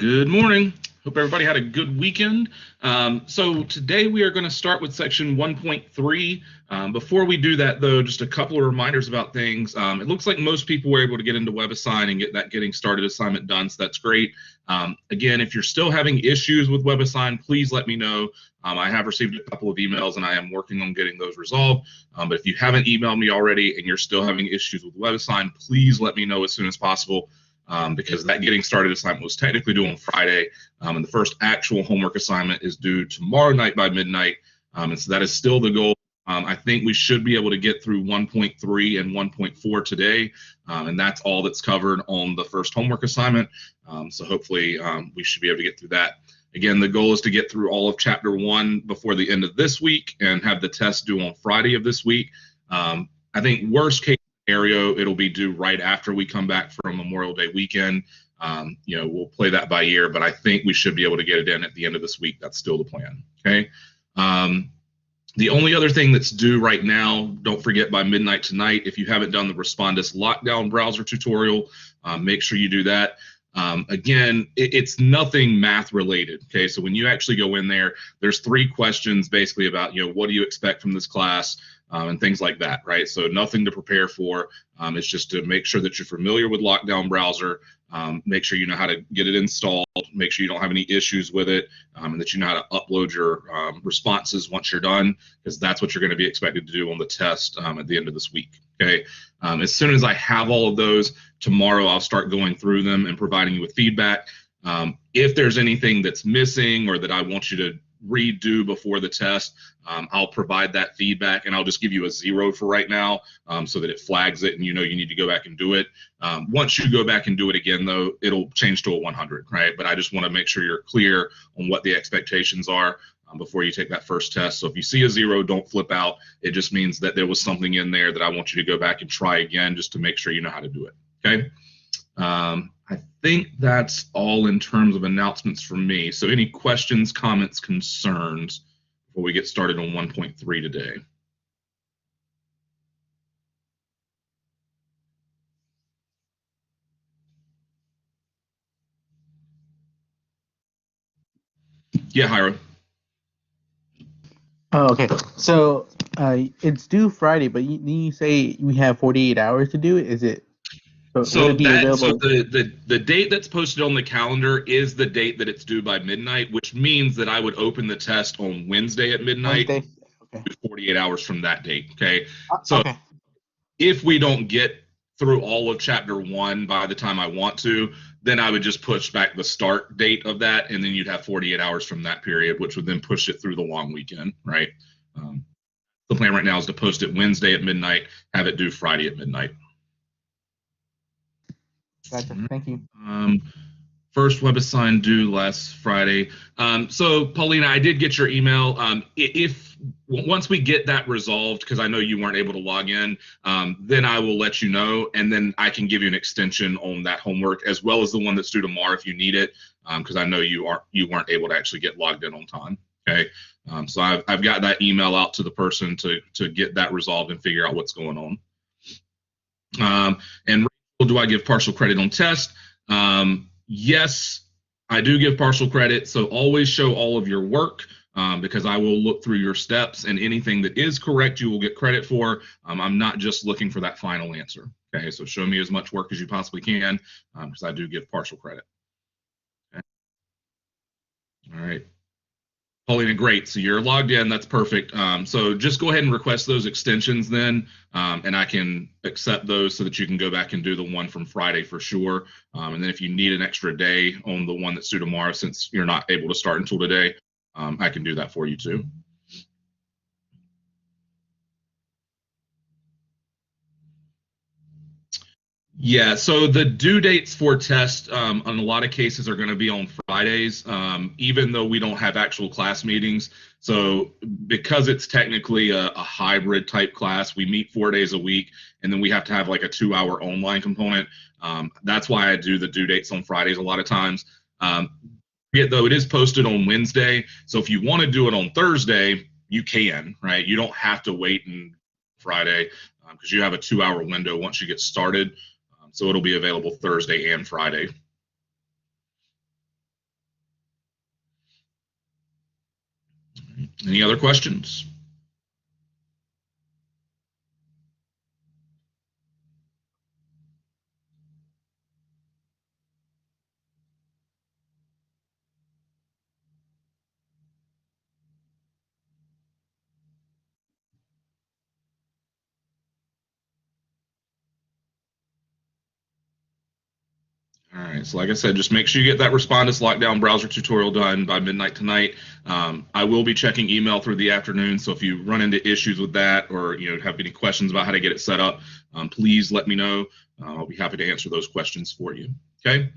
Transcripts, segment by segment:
Good morning. Hope everybody had a good weekend. So today we are going to start with section 1.3. Before we do that, though, just a couple of reminders about things. It looks like most people were able to get into WebAssign and get that getting started assignment done, so that's great. Again, if you're still having issues with WebAssign, please let me know. I have received a couple of emails and I am working on getting those resolved. But if you haven't emailed me already and you're still having issues with WebAssign, please let me know as soon as possible. Because that getting started assignment was technically due on Friday, and the first actual homework assignment is due tomorrow night by midnight, and so that is still the goal. I think we should be able to get through 1.3 and 1.4 today, and that's all that's covered on the first homework assignment, so hopefully we should be able to get through that. Again, the goal is to get through all of Chapter 1 before the end of this week and have the test due on Friday of this week. I think worst case scenario, it'll be due right after we come back from Memorial Day weekend. We'll play that by ear, but I think we should be able to get it in at the end of this week. That's still the plan. Okay. The only other thing that's due right now, don't forget by midnight tonight, if you haven't done the Respondus lockdown browser tutorial, make sure you do that. Again, it's nothing math related. Okay. So when you actually go in there, there's 3 questions basically about, what do you expect from this class? And things like that, right? So nothing to prepare for. It's just to make sure that you're familiar with Lockdown Browser, make sure you know how to get it installed, make sure you don't have any issues with it, and that you know how to upload your responses once you're done, because that's what you're going to be expected to do on the test at the end of this week, okay? As soon as I have all of those, tomorrow I'll start going through them and providing you with feedback. If there's anything that's missing or that I want you to redo before the test, I'll provide that feedback, and I'll just give you a 0 for right now, so that it flags it and you need to go back and do it. Once you go back and do it again, though, it'll change to a 100, right? But I just want to make sure you're clear on what the expectations are before you take that first test. So if you see a 0, don't flip out. It just means that there was something in there that I want you to go back and try again, just to make sure you know how to do it, okay? I think that's all in terms of announcements from me. So any questions, comments, concerns before we get started on 1.3 today? Yeah, Hyra. Oh, okay. So it's due Friday, but you say we have 48 hours to do it? Is it? So would it be available? The date that's posted on the calendar is the date that it's due by midnight, which means that I would open the test on Wednesday at midnight. Wednesday? Okay. 48 hours from that date, okay? Okay. If we don't get through all of Chapter 1 by the time I want to, then I would just push back the start date of that, and then you'd have 48 hours from that period, which would then push it through the long weekend, right? The plan right now is to post it Wednesday at midnight, have it due Friday at midnight. Gotcha. Thank you. First WebAssign due last Friday. So Paulina, I did get your email. Once we get that resolved, because I know you weren't able to log in, then I will let you know, and then I can give you an extension on that homework, as well as the one that's due tomorrow if you need it, because I know you weren't able to actually get logged in on time. Okay, so I've got that email out to the person to get that resolved and figure out what's going on. And do I give partial credit on test? Yes, I do give partial credit, so always show all of your work, because I will look through your steps, and anything that is correct you will get credit for. I'm not just looking for that final answer. Okay, so show me as much work as you possibly can, because I do give partial credit. Okay. All right. Paulina, great. So you're logged in. That's perfect. So just go ahead and request those extensions then, and I can accept those so that you can go back and do the one from Friday for sure. And then if you need an extra day on the one that's due tomorrow, since you're not able to start until today, I can do that for you too. Yeah, so the due dates for tests in a lot of cases are going to be on Fridays, even though we don't have actual class meetings. So because it's technically a hybrid type class, we meet 4 days a week, and then we have to have like a 2-hour online component. That's why I do the due dates on Fridays a lot of times. Though it is posted on Wednesday, so if you want to do it on Thursday, you can, right? You don't have to wait on Friday, because you have a 2-hour window once you get started. So it'll be available Thursday and Friday. Any other questions? All right, so like I said, just make sure you get that Respondus Lockdown browser tutorial done by midnight tonight. I will be checking email through the afternoon, so if you run into issues with that or have any questions about how to get it set up, please let me know. I'll be happy to answer those questions for you. Okay.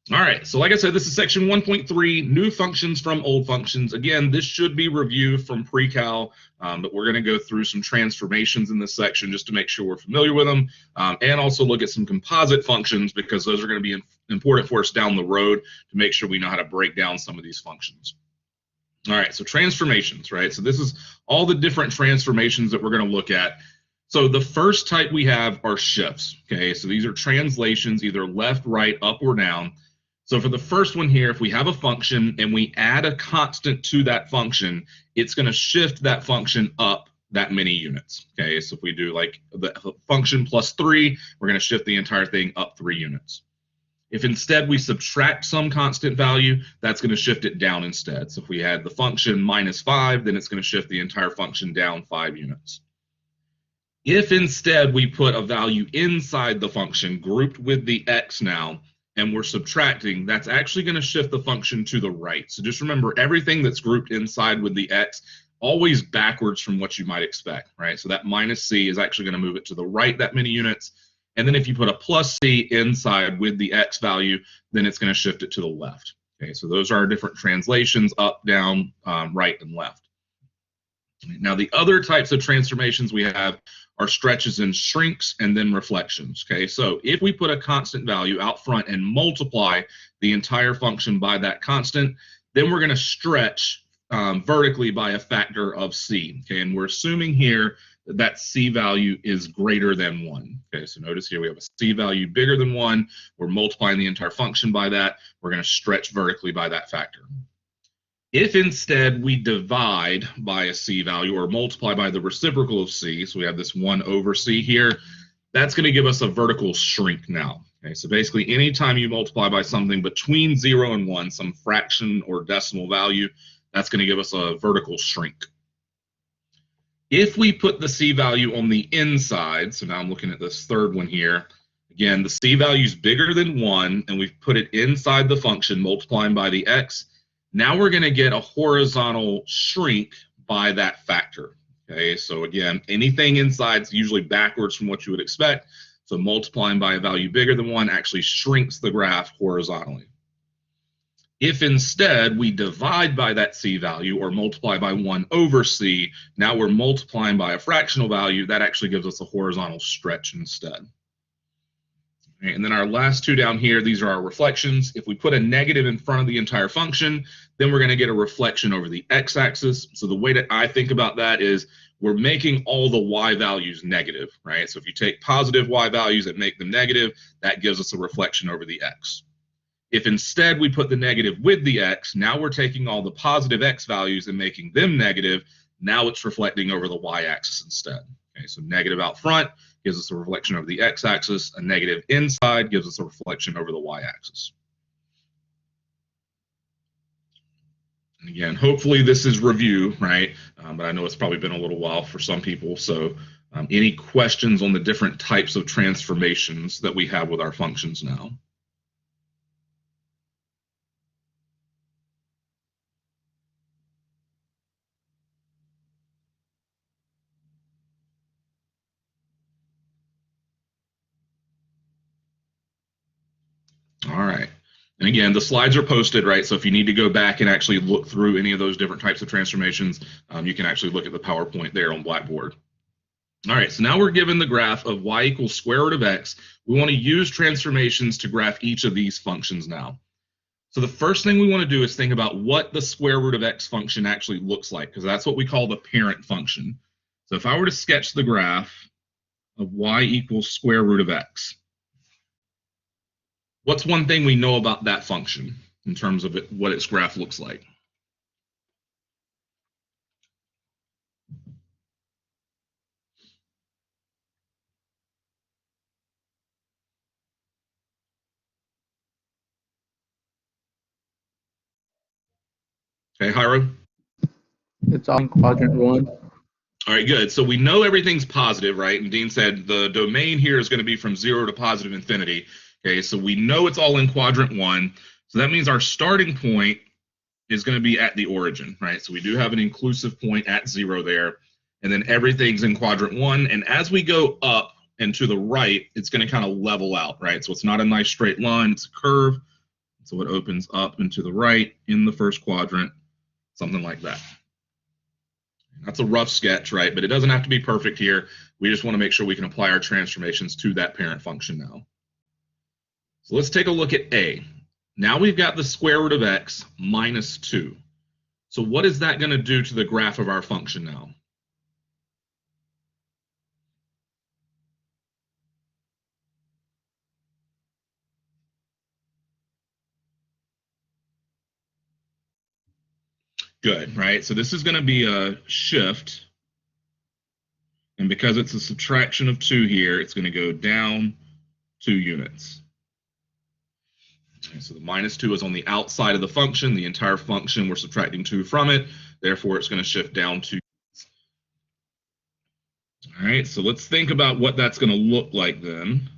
All right, so like I said, this is section 1.3, new functions from old functions. Again, this should be reviewed from pre-cal, but we're going to go through some transformations in this section just to make sure we're familiar with them, and also look at some composite functions because those are going to be important for us down the road to make sure we know how to break down some of these functions. All right, so transformations, right? So this is all the different transformations that we're going to look at. So the first type we have are shifts, okay? So these are translations, either left, right, up, or down. So for the first one here, if we have a function and we add a constant to that function, it's going to shift that function up that many units. Okay, so if we do like the function plus 3, we're going to shift the entire thing up 3 units. If instead we subtract some constant value, that's going to shift it down instead. So if we had the function minus 5, then it's going to shift the entire function down 5 units. If instead we put a value inside the function grouped with the x now, and we're subtracting, that's actually going to shift the function to the right. So just remember, everything that's grouped inside with the x, always backwards from what you might expect, right? So that minus c is actually going to move it to the right that many units. And then if you put a plus c inside with the x value, then it's going to shift it to the left. Okay, so those are our different translations, up, down, right, and left. Now, the other types of transformations we have are stretches and shrinks and then reflections. Okay, so if we put a constant value out front and multiply the entire function by that constant, then we're going to stretch vertically by a factor of c. Okay, and we're assuming here that c value is greater than 1. Okay, so notice here we have a c value bigger than 1. We're multiplying the entire function by that. We're going to stretch vertically by that factor. If instead we divide by a c value or multiply by the reciprocal of c, so we have this 1 over c here, that's going to give us a vertical shrink now. Okay, so basically anytime you multiply by something between 0 and 1, some fraction or decimal value, that's going to give us a vertical shrink. If we put the c value on the inside, so now I'm looking at this third one here, again, the c value is bigger than 1, and we've put it inside the function, multiplying by the x. Now we're going to get a horizontal shrink by that factor. Okay, so again, anything inside is usually backwards from what you would expect. So multiplying by a value bigger than 1 actually shrinks the graph horizontally. If instead we divide by that c value or multiply by 1 over c, now we're multiplying by a fractional value, that actually gives us a horizontal stretch instead. Okay, and then our last two down here, these are our reflections. If we put a negative in front of the entire function, then we're going to get a reflection over the x-axis. So the way that I think about that is we're making all the y values negative, right? So if you take positive y values and make them negative, that gives us a reflection over the x. If instead we put the negative with the x, now we're taking all the positive x values and making them negative. Now it's reflecting over the y-axis instead. Okay, so negative out front gives us a reflection over the x-axis. A negative inside gives us a reflection over the y-axis. And again, hopefully this is review, right? But I know it's probably been a little while for some people. So any questions on the different types of transformations that we have with our functions now? All right. And again, the slides are posted, right? So if you need to go back and actually look through any of those different types of transformations, you can actually look at the PowerPoint there on Blackboard. All right, so now we're given the graph of y equals square root of x. We want to use transformations to graph each of these functions now. So the first thing we want to do is think about what the square root of x function actually looks like, because that's what we call the parent function. So if I were to sketch the graph of y equals square root of x, what's one thing we know about that function in terms of what its graph looks like? Okay, Hyro? It's all in quadrant one. All right, good. So we know everything's positive, right? And Dean said the domain here is going to be from 0 to positive infinity. Okay, so we know it's all in quadrant one. So that means our starting point is going to be at the origin, right? So we do have an inclusive point at 0 there. And then everything's in quadrant one. And as we go up and to the right, it's going to kind of level out, right? So it's not a nice straight line, it's a curve. So it opens up and to the right in the first quadrant, something like that. That's a rough sketch, right? But it doesn't have to be perfect here. We just want to make sure we can apply our transformations to that parent function now. So let's take a look at A. Now we've got the square root of x minus 2. So what is that going to do to the graph of our function now? Good, right? So this is going to be a shift. And because it's a subtraction of 2 here, it's going to go down 2 units. Okay, so the minus 2 is on the outside of the function. The entire function, we're subtracting 2 from it. Therefore, it's going to shift down 2 units. All right, so let's think about what that's going to look like then.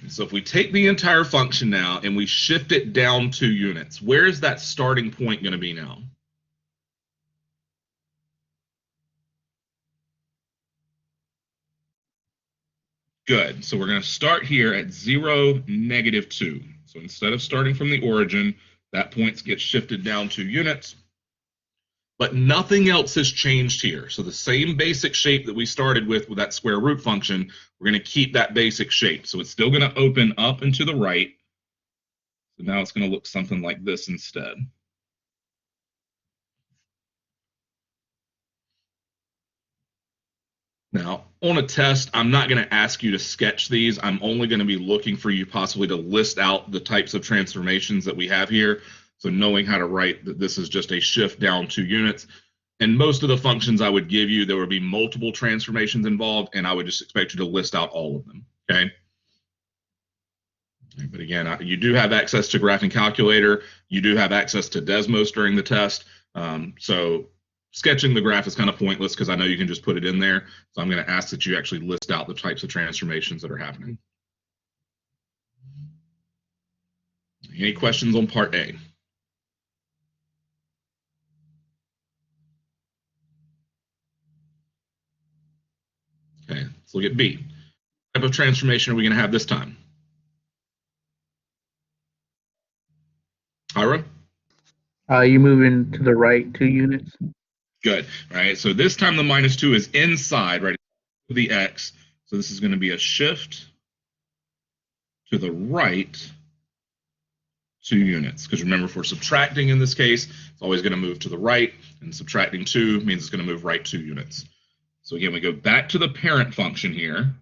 So if we take the entire function now and we shift it down 2 units, where is that starting point going to be now? Good. So we're going to start here at 0, negative 2. So instead of starting from the origin, that point gets shifted down 2 units. But nothing else has changed here. So the same basic shape that we started with that square root function, we're going to keep that basic shape. So it's still going to open up and to the right. So now it's going to look something like this instead. Now, on a test, I'm not going to ask you to sketch these. I'm only going to be looking for you possibly to list out the types of transformations that we have here. So knowing how to write that this is just a shift down 2 units. And most of the functions I would give you, there would be multiple transformations involved, and I would just expect you to list out all of them, okay? But again, you do have access to Graphing Calculator. You do have access to Desmos during the test. So sketching the graph is kind of pointless because I know you can just put it in there. So I'm going to ask that you actually list out the types of transformations that are happening. Any questions on part A? Okay, let's look at B. What type of transformation are we going to have this time? Ira? You moving to the right 2 units. Good. All right. So this time the minus 2 is inside, right? The x. So this is going to be a shift to the right 2 units. Because remember, if we're subtracting in this case, it's always going to move to the right. And subtracting 2 means it's going to move right 2 units. So again, we go back to the parent function here.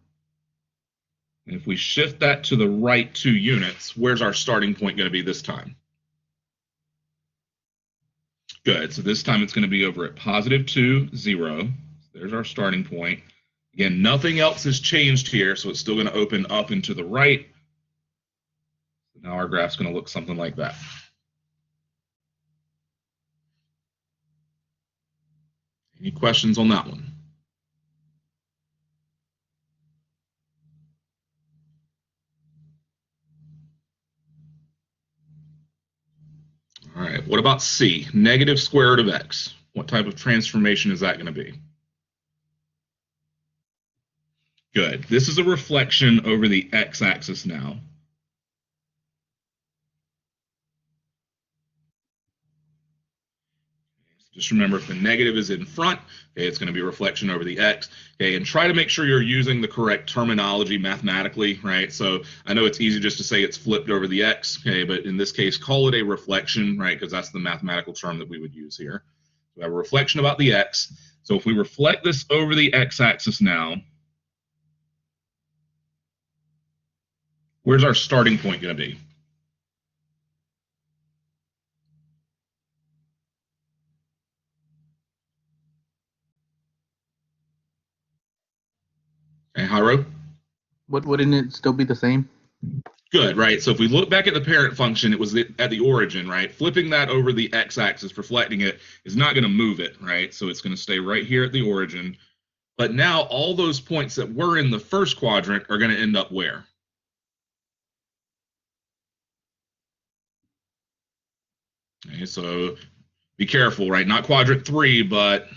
And if we shift that to the right 2 units, where's our starting point going to be this time? Good. So this time it's going to be over at positive 2, 0. There's our starting point. Again, nothing else has changed here, so it's still going to open up and to the right. So now our graph's going to look something like that. Any questions on that one? All right, what about C? Negative square root of x. What type of transformation is that going to be? Good. This is a reflection over the x-axis now. Just remember, if the negative is in front, okay, it's going to be a reflection over the x. Okay, and try to make sure you're using the correct terminology mathematically, right? So I know it's easy just to say it's flipped over the x, okay, but in this case, call it a reflection, right? Because that's the mathematical term that we would use here. So we have a reflection about the x. So if we reflect this over the x-axis now, where's our starting point going to be? Okay, Hiro? Wouldn't it still be the same? Good, right? So if we look back at the parent function, it was at the origin, right? Flipping that over the x-axis, reflecting it, is not going to move it, right? So it's going to stay right here at the origin. But now all those points that were in the first quadrant are going to end up where? Okay, so be careful, right? Not quadrant 3, but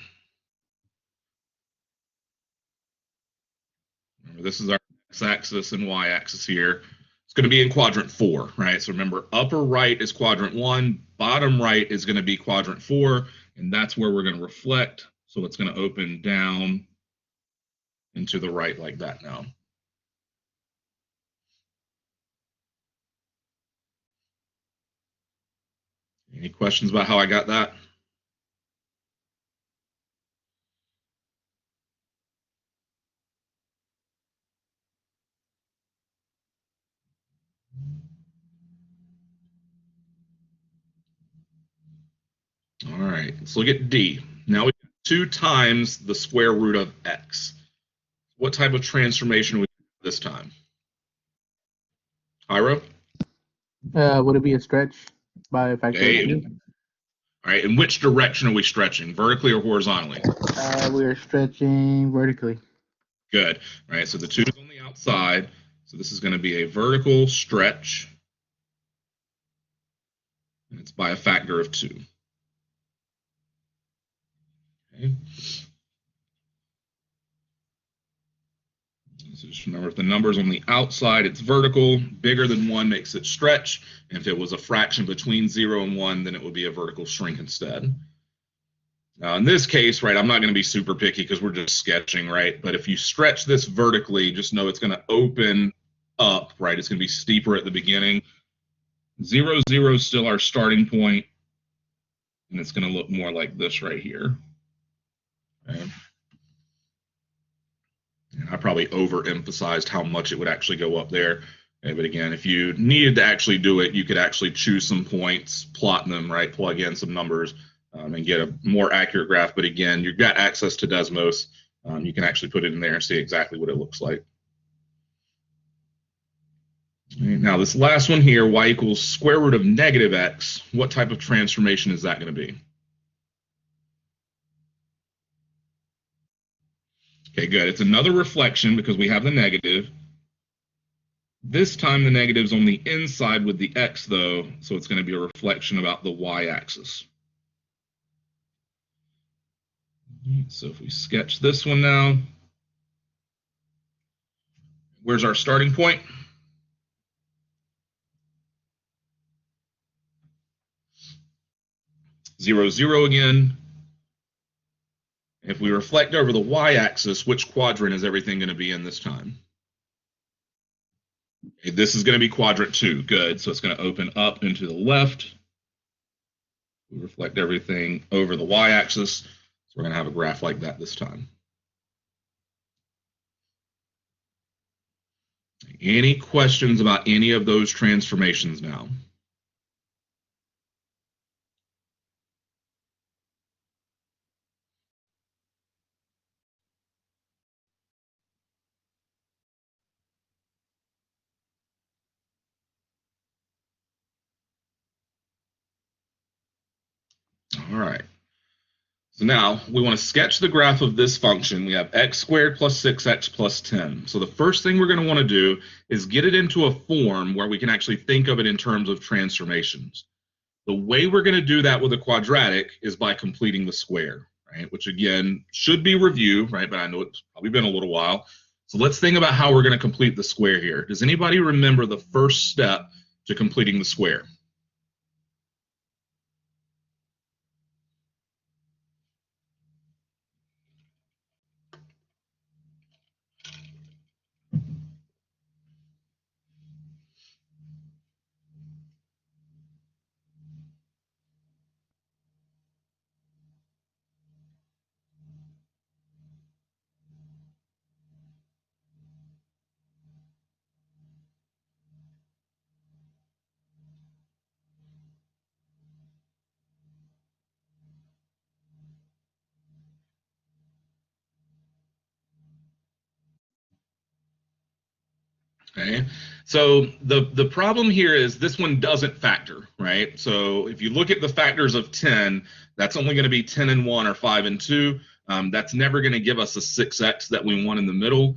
remember, this is our x-axis and y-axis here. It's going to be in quadrant 4, right? So remember, upper right is quadrant 1, bottom right is going to be quadrant 4, and that's where we're going to reflect. So it's going to open down and to the right like that now. Any questions about how I got that? All right, let's look at D. Now we have 2 times the square root of x. What type of transformation we have this time? Hyro? Would it be a stretch by a factor of Okay. 2? All right, in which direction are we stretching, vertically or horizontally? We're stretching vertically. Good. All right, so the 2 is on the outside, so this is going to be a vertical stretch, and it's by a factor of 2. Okay. So just remember, if the number's on the outside, it's vertical. Bigger than 1 makes it stretch. And if it was a fraction between 0 and 1, then it would be a vertical shrink instead. Now, in this case, right, I'm not going to be super picky because we're just sketching, right? But if you stretch this vertically, just know it's going to open up, right? It's going to be steeper at the beginning. 0, 0 is still our starting point, and it's going to look more like this right here. Okay. And I probably overemphasized how much it would actually go up there. Okay, but again, if you needed to actually do it, you could actually choose some points, plot them, right, plug in some numbers, and get a more accurate graph. But again, you've got access to Desmos. You can actually put it in there and see exactly what it looks like. Right, now, this last one here, y equals square root of negative x, what type of transformation is that going to be? Okay, good. It's another reflection because we have the negative. This time the negative's on the inside with the x, though, so it's going to be a reflection about the y-axis. So if we sketch this one now, where's our starting point? 0, 0 again. If we reflect over the y-axis, which quadrant is everything going to be in this time? Okay, this is going to be quadrant 2. Good. So it's going to open up into the left. We reflect everything over the y-axis. So we're going to have a graph like that this time. Any questions about any of those transformations now? All right. So now we want to sketch the graph of this function. We have x squared plus 6x plus 10. So the first thing we're going to want to do is get it into a form where we can actually think of it in terms of transformations. The way we're going to do that with a quadratic is by completing the square, right? Which again should be review, right? But I know it's probably been a little while. So let's think about how we're going to complete the square here. Does anybody remember the first step to completing the square? Okay, so the problem here is this one doesn't factor, right? So if you look at the factors of 10, that's only going to be 10 and 1 or 5 and 2. That's never going to give us a 6x that we want in the middle.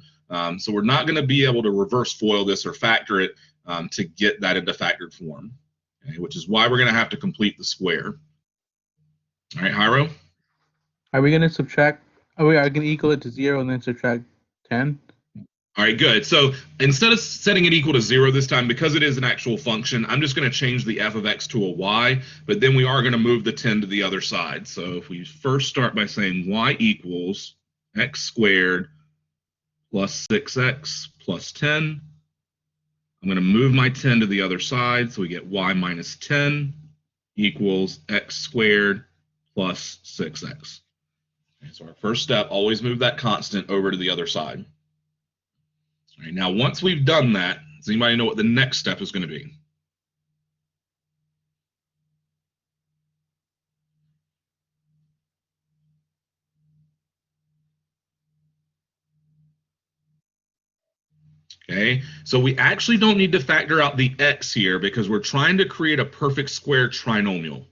So we're not going to be able to reverse FOIL this or factor it to get that into factored form, okay? Which is why we're going to have to complete the square. All right, Hyro? Are we gonna subtract? Are we gonna equal it to 0 and then subtract 10? All right, good. So instead of setting it equal to 0 this time, because it is an actual function, I'm just going to change the f of x to a y, but then we are going to move the 10 to the other side. So if we first start by saying y equals x squared plus 6x plus 10, I'm going to move my 10 to the other side, so we get y minus 10 equals x squared plus 6x. Okay, so our first step, always move that constant over to the other side. All right, now, once we've done that, does anybody know what the next step is going to be? Okay, so we actually don't need to factor out the x here because we're trying to create a perfect square trinomial.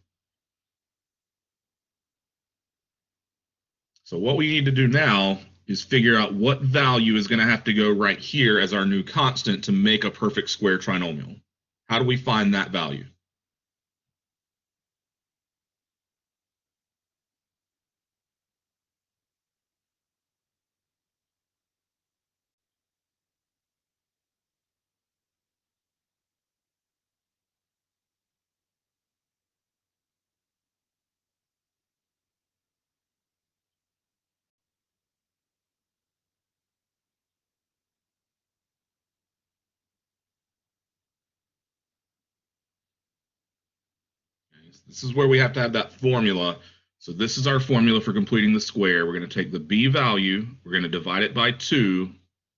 So what we need to do now is figure out what value is going to have to go right here as our new constant to make a perfect square trinomial. How do we find that value? This is where we have to have that formula. So this is our formula for completing the square. We're going to take the b value, we're going to divide it by 2,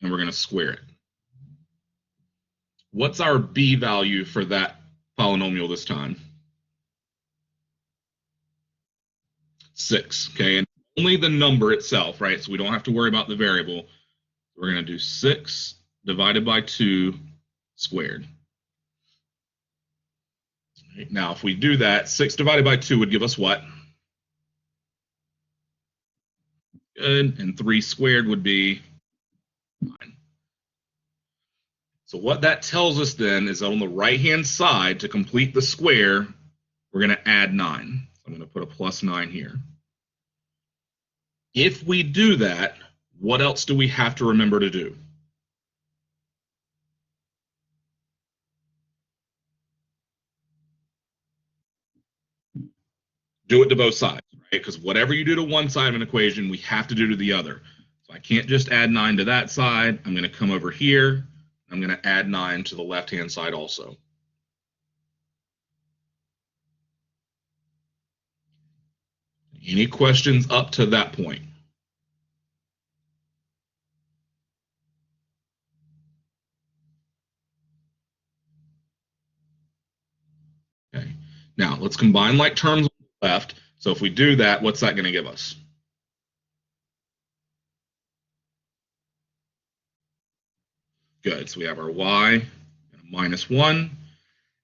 and we're going to square it. What's our b value for that polynomial this time? 6, okay? And only the number itself, right? So we don't have to worry about the variable. We're going to do 6 divided by 2 squared. Right, now, if we do that, 6 divided by 2 would give us what? Good. And 3 squared would be 9. So what that tells us then is that on the right-hand side, to complete the square, we're going to add 9. So I'm going to put a plus 9 here. If we do that, what else do we have to remember to do? Do it to both sides, right? Because whatever you do to one side of an equation, we have to do to the other. So I can't just add 9 to that side. I'm going to come over here. I'm going to add 9 to the left-hand side also. Any questions up to that point? Okay. Now, let's combine like terms on the left. So if we do that, what's that going to give us? Good. So we have our y minus 1.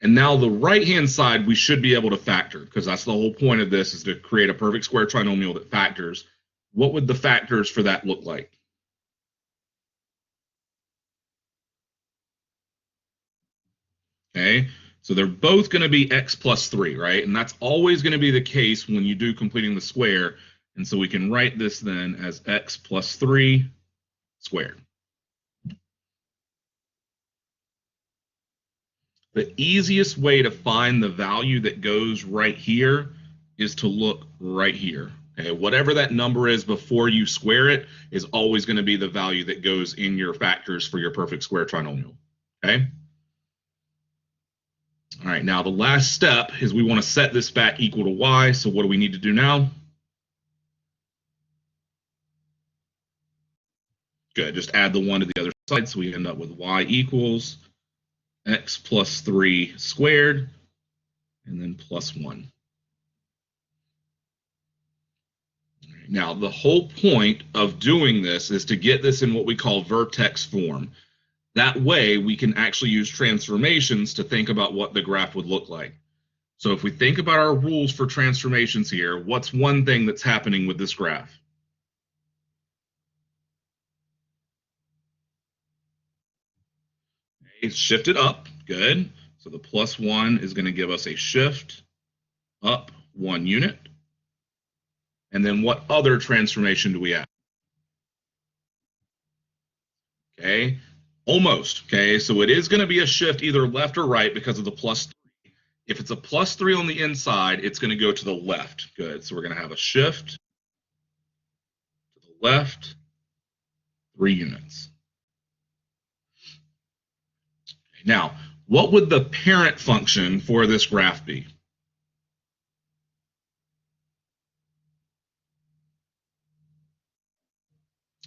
And now the right-hand side, we should be able to factor because that's the whole point of this is to create a perfect square trinomial that factors. What would the factors for that look like? Okay, so they're both going to be x plus 3, right? And that's always going to be the case when you do completing the square. And so we can write this then as x plus 3 squared. The easiest way to find the value that goes right here is to look right here. Okay, whatever that number is before you square it is always going to be the value that goes in your factors for your perfect square trinomial. Okay. All right, now the last step is we want to set this back equal to y. So what do we need to do now? Good, just add the 1 to the other side. So we end up with y equals x plus 3 squared and then plus 1. Now, the whole point of doing this is to get this in what we call vertex form. That way, we can actually use transformations to think about what the graph would look like. So if we think about our rules for transformations here, what's one thing that's happening with this graph? It's shifted up, good. So the +1 is going to give us a shift up 1 unit. And then what other transformation do we have? Okay, almost. Okay, so it is going to be a shift either left or right because of the +3. If it's a +3 on the inside, it's going to go to the left. Good. So we're going to have a shift to the left, 3 units. Now, what would the parent function for this graph be?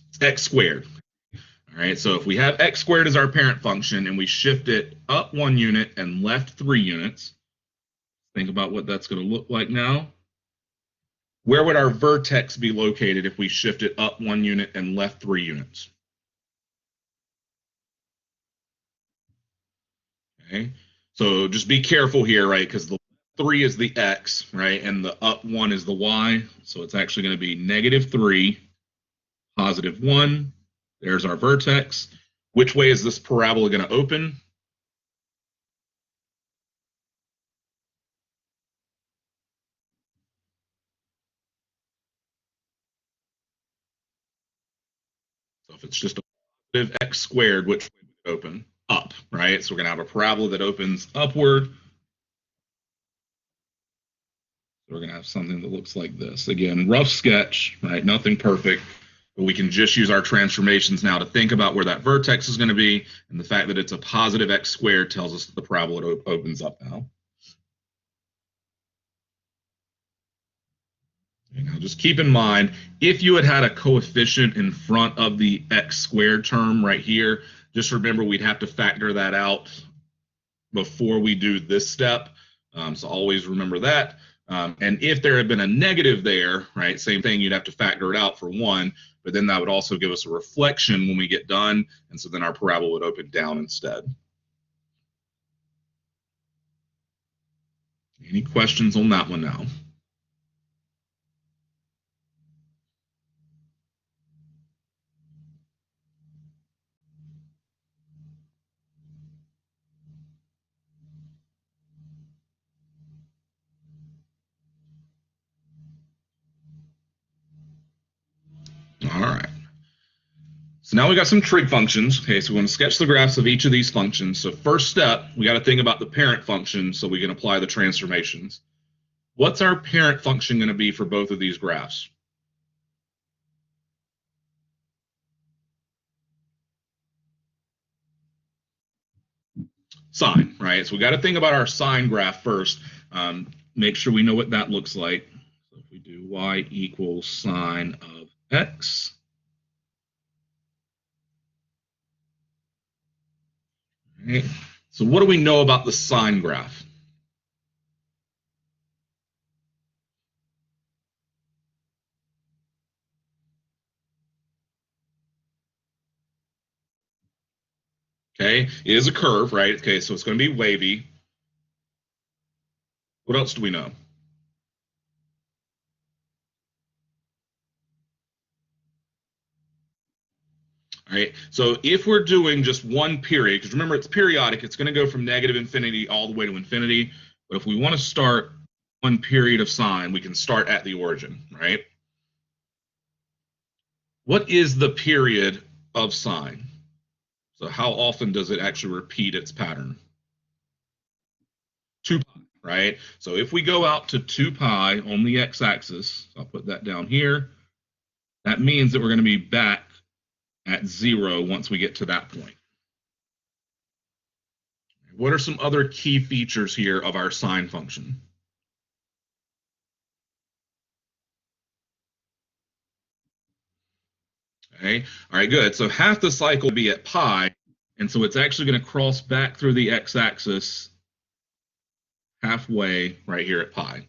It's x squared. All right, so if we have x squared as our parent function and we shift it up 1 unit and left 3 units, think about what that's going to look like now. Where would our vertex be located if we shift it up 1 unit and left 3 units? Okay, so just be careful here, right? Because the 3 is the x, right? And the up 1 is the y. So it's actually going to be -3, +1. There's our vertex. Which way is this parabola going to open? So if it's just a positive x squared, which way would it open? Up, right? So we're going to have a parabola that opens upward. So we're going to have something that looks like this. Again, rough sketch, right? Nothing perfect. But we can just use our transformations now to think about where that vertex is going to be. And the fact that it's a positive x squared tells us that the parabola opens up now. And now just keep in mind, if you had a coefficient in front of the x squared term right here, just remember we'd have to factor that out before we do this step. So always remember that. And if there had been a negative there, right, same thing, you'd have to factor it out for 1, but then that would also give us a reflection when we get done, and so then our parabola would open down instead. Any questions on that one now? All right. So now we got some trig functions. Okay, so we're going to sketch the graphs of each of these functions. So first step, we got to think about the parent function so we can apply the transformations. What's our parent function going to be for both of these graphs? Sine, right? So we got to think about our sine graph first. Make sure we know what that looks like. So if we do y equals sine of x, right? So what do we know about the sine graph? Okay, it is a curve, right? Okay, so it's going to be wavy. What else do we know? All right, so if we're doing just one period, because remember it's periodic, it's going to go from -infinity all the way to infinity. But if we want to start one period of sine, we can start at the origin, right? What is the period of sine? So how often does it actually repeat its pattern? 2 pi, right? So if we go out to 2 pi on the x-axis, I'll put that down here, that means that we're going to be back at 0 once we get to that point. What are some other key features here of our sine function? Okay, all right, good. So half the cycle will be at pi, and so it's actually going to cross back through the x-axis halfway right here at pi.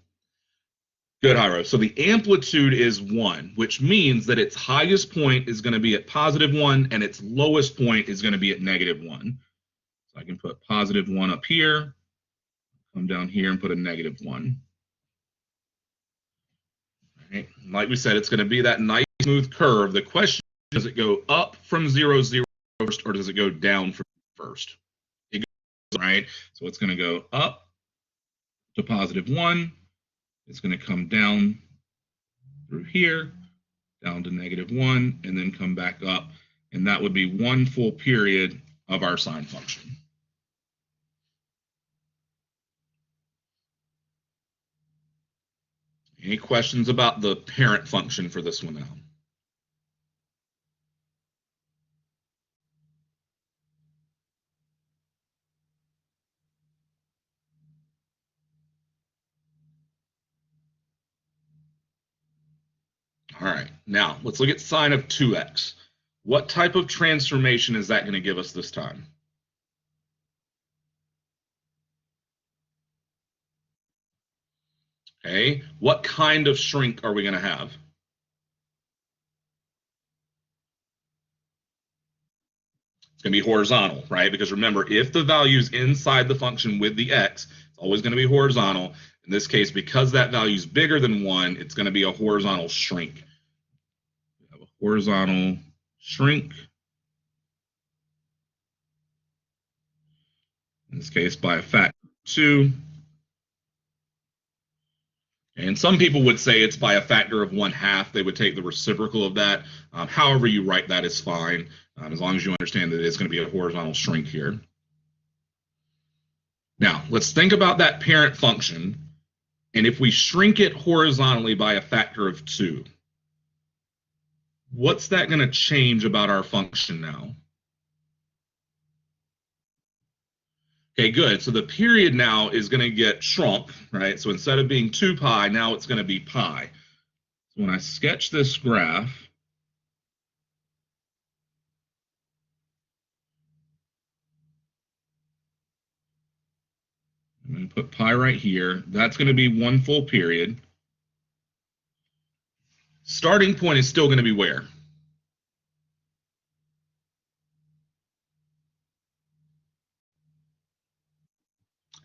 Good, Hiro. So the amplitude is 1, which means that its highest point is going to be at +1 and its lowest point is going to be at -1. So I can put +1 up here, come down here and put a -1. Right. Like we said, it's going to be that nice smooth curve. The question is, does it go up from 0, 0 first, or does it go down from first? It goes, right? So it's going to go up to +1. It's going to come down through here, down to -1, and then come back up. And that would be 1 full period of our sine function. Any questions about the parent function for this one now? All right, now let's look at sine of 2x. What type of transformation is that going to give us this time? Okay, what kind of shrink are we going to have? It's going to be horizontal, right? Because remember, if the value is inside the function with the x, it's always going to be horizontal. In this case, because that value is bigger than 1, it's going to be a horizontal shrink. We have a horizontal shrink. In this case, by a factor of 2. And some people would say it's by a factor of 1/2. They would take the reciprocal of that. However you write that is fine, as long as you understand that it's going to be a horizontal shrink here. Now, let's think about that parent function. And if we shrink it horizontally by a factor of 2, what's that going to change about our function now? Okay, good. So the period now is going to get shrunk, right? So instead of being 2 pi, now it's going to be pi. So when I sketch this graph, I'm going to put pi right here. That's going to be 1 full period. Starting point is still going to be where?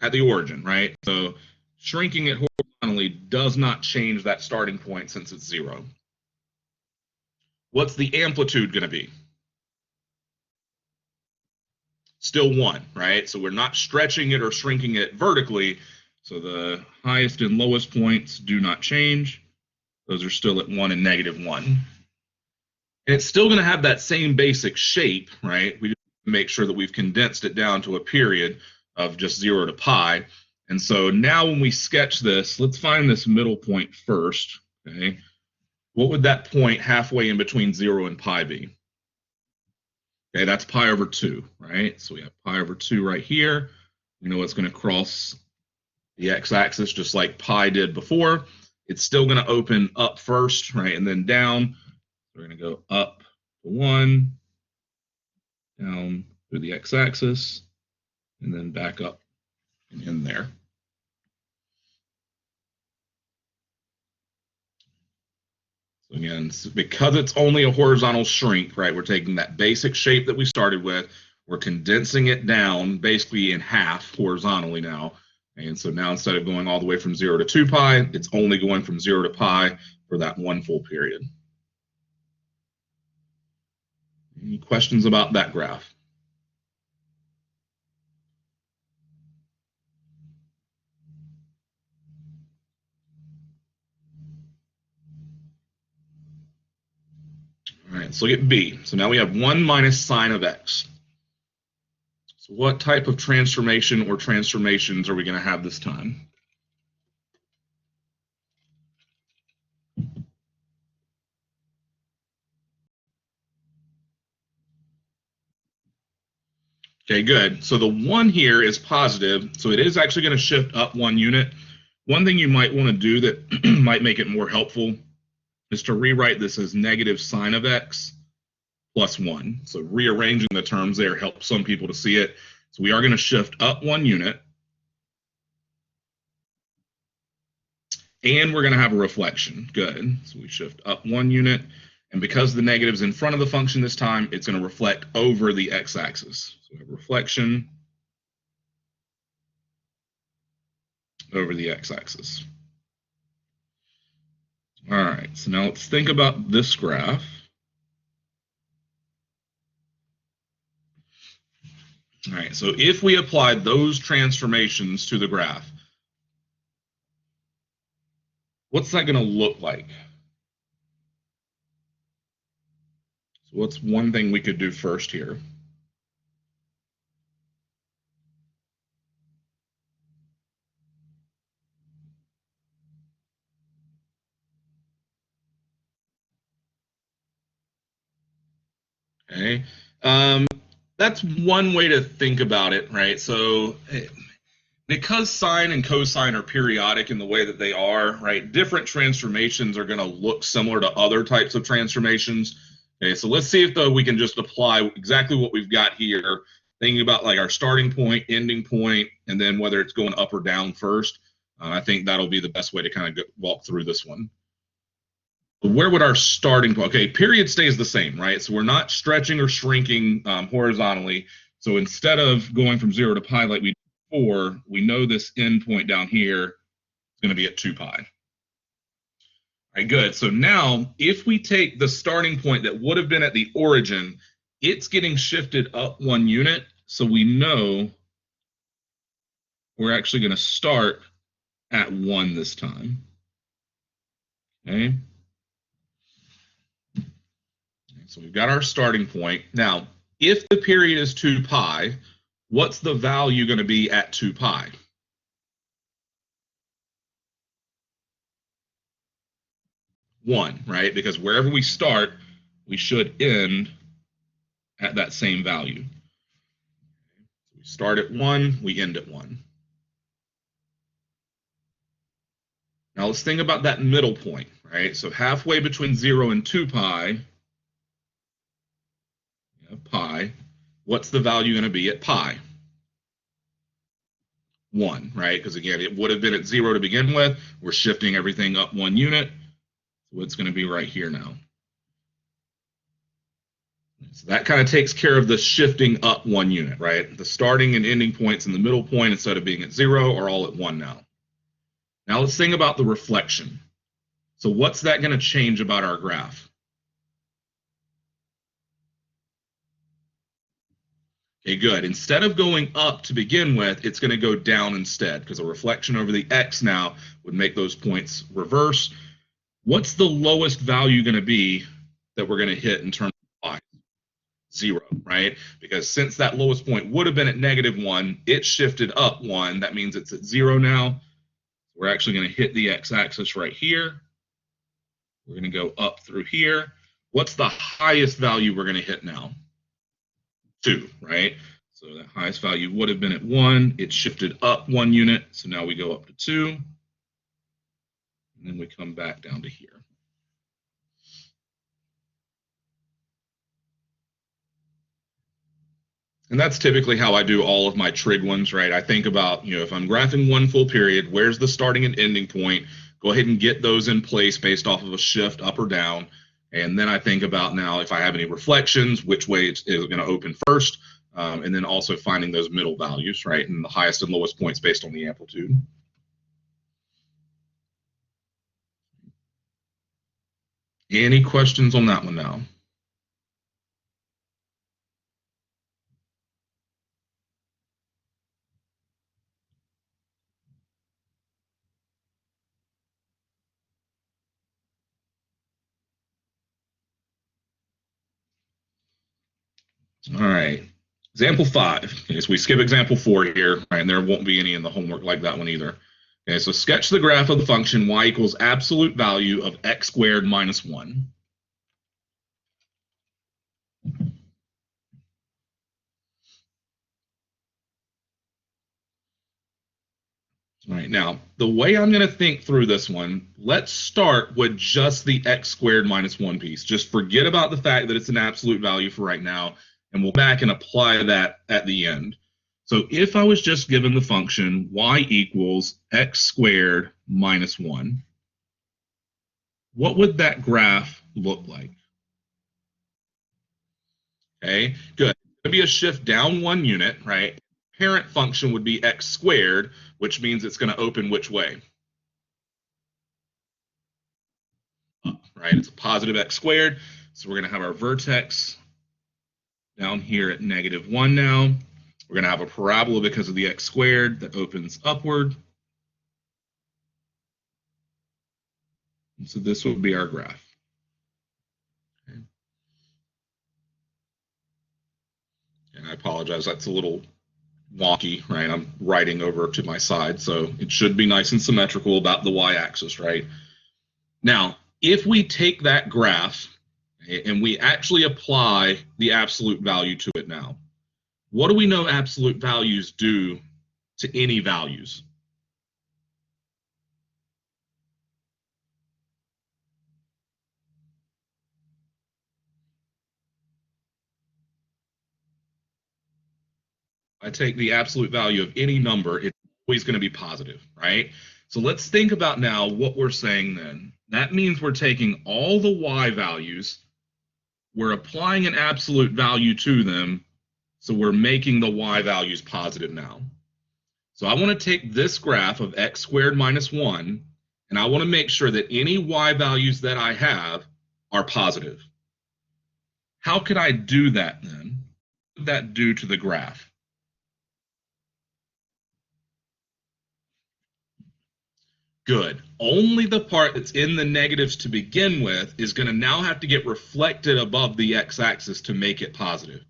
At the origin, right? So shrinking it horizontally does not change that starting point since it's 0. What's the amplitude going to be? Still 1, right? So we're not stretching it or shrinking it vertically. So the highest and lowest points do not change. Those are still at 1 and -1. And it's still going to have that same basic shape, right? We just make sure that we've condensed it down to a period of just 0 to pi. And so now when we sketch this, let's find this middle point first, okay? What would that point halfway in between 0 and pi be? Okay, that's pi over 2, right? So we have pi over 2 right here. We know it's going to cross the x-axis just like pi did before. It's still going to open up first, right, and then down. We're going to go up to 1, down through the x-axis, and then back up and in there. So again, because it's only a horizontal shrink, right, we're taking that basic shape that we started with, we're condensing it down basically in half horizontally now. And so now instead of going all the way from 0 to 2 pi, it's only going from 0 to pi for that 1 full period. Any questions about that graph? All right, let's look at B. So now we have 1 minus sine of x. So what type of transformation or transformations are we going to have this time? Okay, good. So the 1 here is positive, so it is actually going to shift up 1 unit. One thing you might want to do that might make it more helpful is to rewrite this as negative sine of x plus 1. So rearranging the terms there helps some people to see it. So we are going to shift up 1 unit. And we're going to have a reflection. Good. So we shift up 1 unit. And because the negative's in front of the function this time, it's going to reflect over the x-axis. So we have reflection over the x-axis. All right, so now let's think about this graph. All right, so if we applied those transformations to the graph, what's that going to look like? So what's one thing we could do first here? Okay, that's one way to think about it, right? So because sine and cosine are periodic in the way that they are, right, different transformations are going to look similar to other types of transformations. Okay, so let's see if though we can just apply exactly what we've got here, thinking about like our starting point, ending point, and then whether it's going up or down first. I think that'll be the best way to kind of walk through this one. Where would our starting point? Okay, period stays the same, right? So we're not stretching or shrinking horizontally. So instead of going from 0 to pi like we did before, we know this end point down here is going to be at 2 pi. All right, good. So now if we take the starting point that would have been at the origin, it's getting shifted up 1 unit. So we know we're actually going to start at 1 this time. Okay. So we've got our starting point. Now, if the period is 2 pi, what's the value going to be at 2 pi? 1, right? Because wherever we start, we should end at that same value. We start at 1, we end at 1. Now let's think about that middle point, right? So halfway between 0 and 2 pi, pi, what's the value going to be at pi? 1, right? Because again, it would have been at 0 to begin with. We're shifting everything up 1 unit. So it's going to be right here now. So that kind of takes care of the shifting up 1 unit, right? The starting and ending points and the middle point, instead of being at 0, are all at 1 now. Now let's think about the reflection. So what's that going to change about our graph? Okay, good. Instead of going up to begin with, it's going to go down instead, because a reflection over the x now would make those points reverse. What's the lowest value going to be that we're going to hit in terms of pi? 0, right? Because since that lowest point would have been at -1, it shifted up 1. That means it's at 0 now. We're actually going to hit the x-axis right here. We're going to go up through here. What's the highest value we're going to hit now? 2, right? So the highest value would have been at 1. It shifted up 1 unit. So now we go up to 2. And then we come back down to here. And that's typically how I do all of my trig ones, right? I think about, if I'm graphing 1 full period, where's the starting and ending point? Go ahead and get those in place based off of a shift up or down. And then I think about now if I have any reflections, which way is it going to open first, and then also finding those middle values, right, and the highest and lowest points based on the amplitude. Any questions on that one now? All right. Example 5. Okay, so we skip example 4 here, right, and there won't be any in the homework like that one either. Okay, so sketch the graph of the function y equals absolute value of x squared minus 1. All right, now, the way I'm going to think through this one, let's start with just the x squared minus 1 piece. Just forget about the fact that it's an absolute value for right now, and we'll back and apply that at the end. So if I was just given the function y equals x squared minus 1, what would that graph look like? Okay, good. It's going to be a shift down 1 unit, right? Parent function would be x squared, which means it's going to open which way? Up, right? It's a positive x squared. So we're going to have our vertex down here at -1 now. We're going to have a parabola because of the x squared that opens upward. And so this would be our graph. Okay. And I apologize, that's a little wonky, right? I'm writing over to my side, so it should be nice and symmetrical about the y-axis, right? Now, if we take that graph and we actually apply the absolute value to it now, what do we know absolute values do to any values? I take the absolute value of any number, it's always going to be positive, right? So let's think about now what we're saying then. That means we're taking all the y values, we're applying an absolute value to them, so we're making the y values positive now. So I want to take this graph of x squared minus 1, and I want to make sure that any y values that I have are positive. How could I do that then? What would that do to the graph? Good. Only the part that's in the negatives to begin with is going to now have to get reflected above the x-axis to make it positive.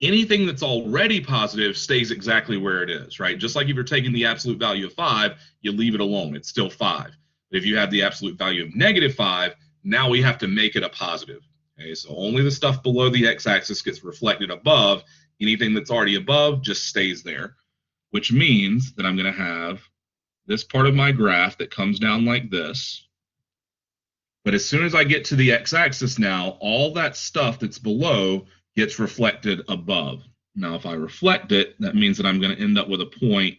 Anything that's already positive stays exactly where it is, right? Just like if you're taking the absolute value of 5, you leave it alone. It's still 5. But if you have the absolute value of -5, now we have to make it a positive. Okay, so only the stuff below the x-axis gets reflected above. Anything that's already above just stays there, which means that I'm going to have this part of my graph that comes down like this. But as soon as I get to the x-axis now, all that stuff that's below gets reflected above. Now, if I reflect it, that means that I'm going to end up with a point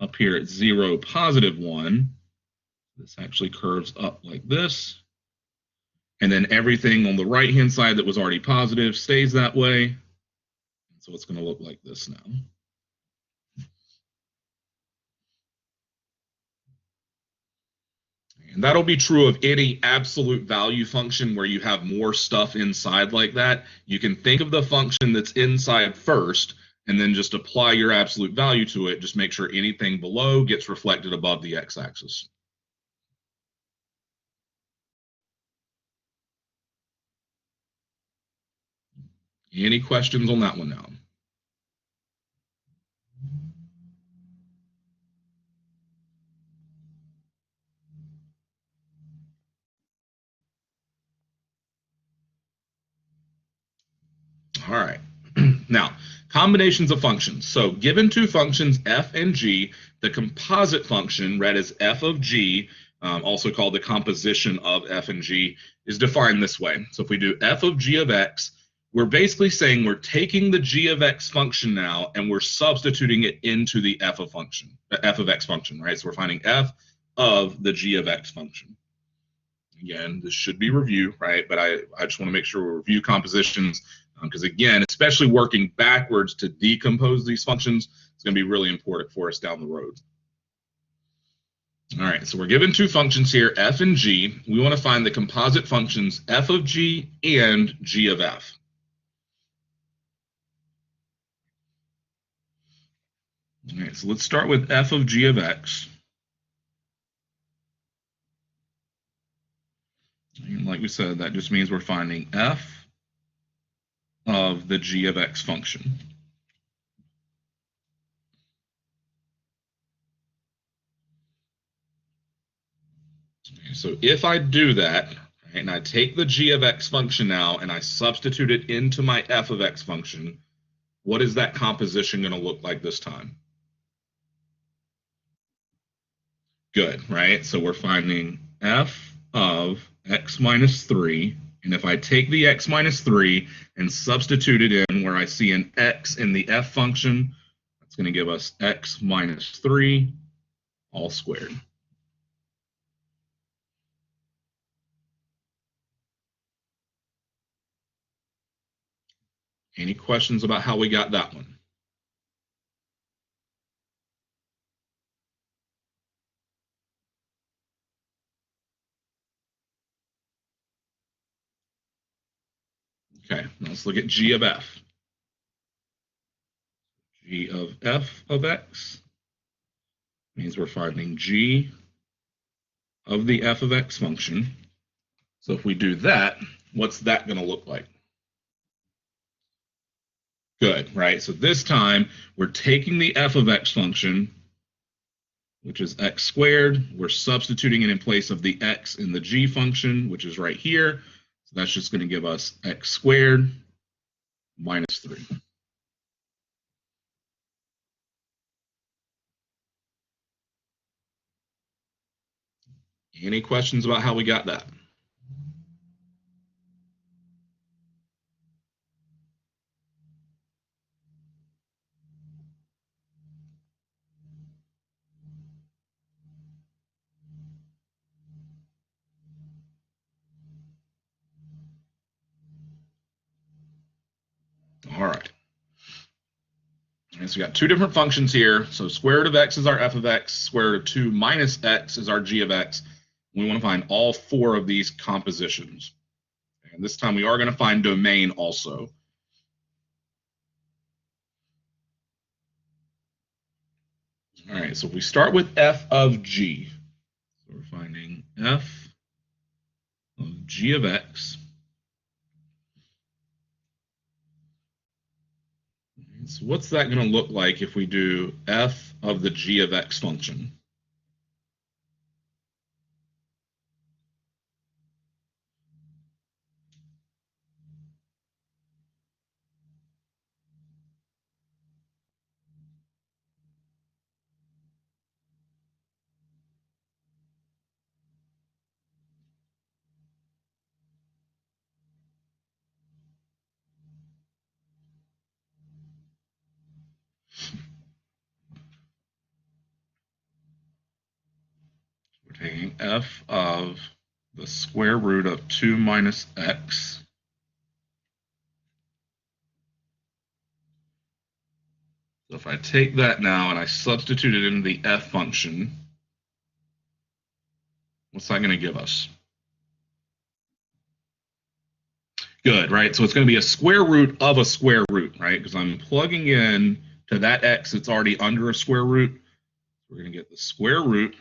up here at 0, +1. This actually curves up like this. And then everything on the right-hand side that was already positive stays that way. So it's going to look like this now. And that'll be true of any absolute value function where you have more stuff inside like that. You can think of the function that's inside first and then just apply your absolute value to it. Just make sure anything below gets reflected above the x-axis. Any questions on that one now? All right. Now, combinations of functions. So given two functions, f and g, the composite function, read as f of g, also called the composition of f and g, is defined this way. So if we do f of g of x, we're basically saying we're taking the g of x function now and we're substituting it into the f of x function, right? So we're finding f of the g of x function. Again, this should be review, right? But I just want to make sure we review compositions because, again, especially working backwards to decompose these functions, it's going to be really important for us down the road. All right, so we're given two functions here, f and g. We want to find the composite functions f of g and g of f. All right, so let's start with f of g of x. And like we said, that just means we're finding f of the g of x function. So if I do that, and I take the g of x function now and I substitute it into my f of x function, what is that composition going to look like this time? Good, right? So we're finding f of x minus 3. And if I take the x minus 3 and substitute it in where I see an x in the f function, that's going to give us x minus 3 all squared. Any questions about how we got that one? Okay, let's look at g of f. G of f of x means we're finding g of the f of x function. So if we do that, what's that going to look like? Good, right? So this time we're taking the f of x function, which is x squared. We're substituting it in place of the x in the g function, which is right here. So that's just going to give us x squared minus 3. Any questions about how we got that? All right. And so we got two different functions here. So square root of x is our f of x, square root of 2 minus x is our g of x. We want to find all 4 of these compositions. And this time we are going to find domain also. All right, so if we start with f of g, so we're finding f of g of x. So what's that going to look like if we do f of the g of x function? We're taking f of the square root of 2 minus x. So if I take that now and I substitute it into the f function, what's that going to give us? Good, right? So it's going to be a square root of a square root, right? Because I'm plugging in to that x that's already under a square root. We're going to get the square root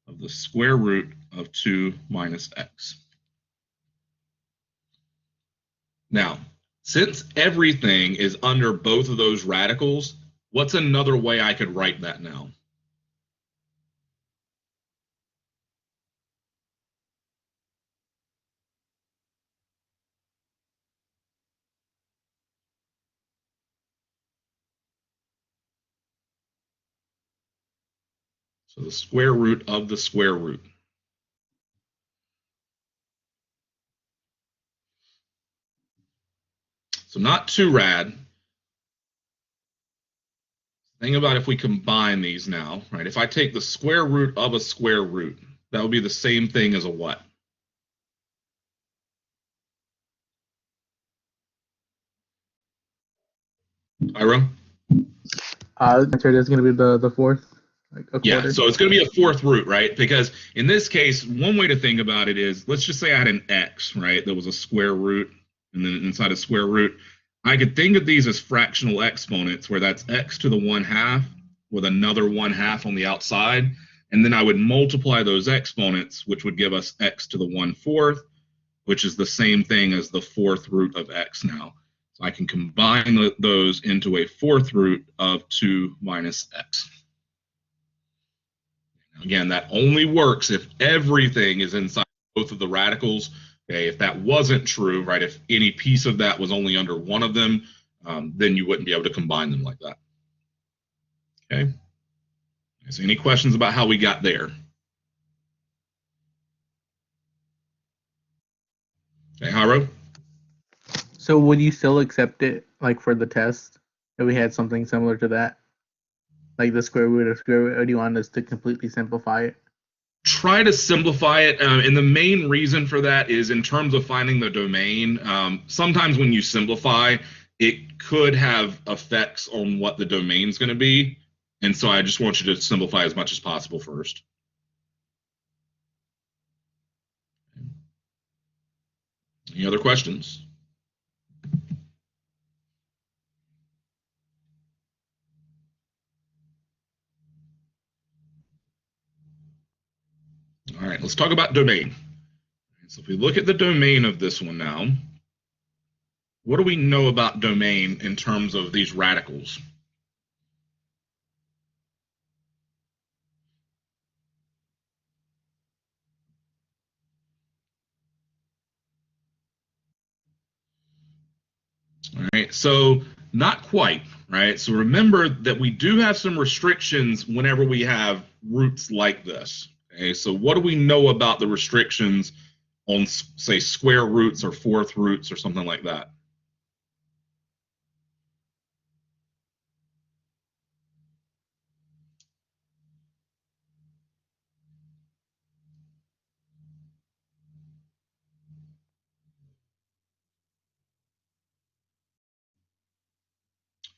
of the square root of 2 minus x. Now, since everything is under both of those radicals, what's another way I could write that now? So the square root of the square root. So not too rad. Think about if we combine these now, right? If I take the square root of a square root, that would be the same thing as a what? Ira? Answer is going to be the fourth, like a Yeah, quarter. so it's going to be a fourth root, right? Because in this case, one way to think about it is, let's just say I had an x, right? That was a square root, and then inside a square root, I could think of these as fractional exponents, where that's x to the 1/2 with another 1/2 on the outside, and then I would multiply those exponents, which would give us x to the 1/4, which is the same thing as the fourth root of x now. So I can combine those into a fourth root of 2 minus x. Again, that only works if everything is inside both of the radicals. Okay, if that wasn't true, right, if any piece of that was only under one of them, then you wouldn't be able to combine them like that. Okay. So any questions about how we got there? Okay, Haro? So would you still accept it, like for the test, if we had something similar to that, like the square root of square root, or do you want us to completely simplify it? Try to simplify it, and the main reason for that is in terms of finding the domain. Sometimes when you simplify, it could have effects on what the domain's going to be. And so I just want you to simplify as much as possible first. Any other questions? All right, let's talk about domain. So if we look at the domain of this one now, what do we know about domain in terms of these radicals? All right, so not quite, right? So remember that we do have some restrictions whenever we have roots like this. Okay, so what do we know about the restrictions on, say, square roots or fourth roots or something like that?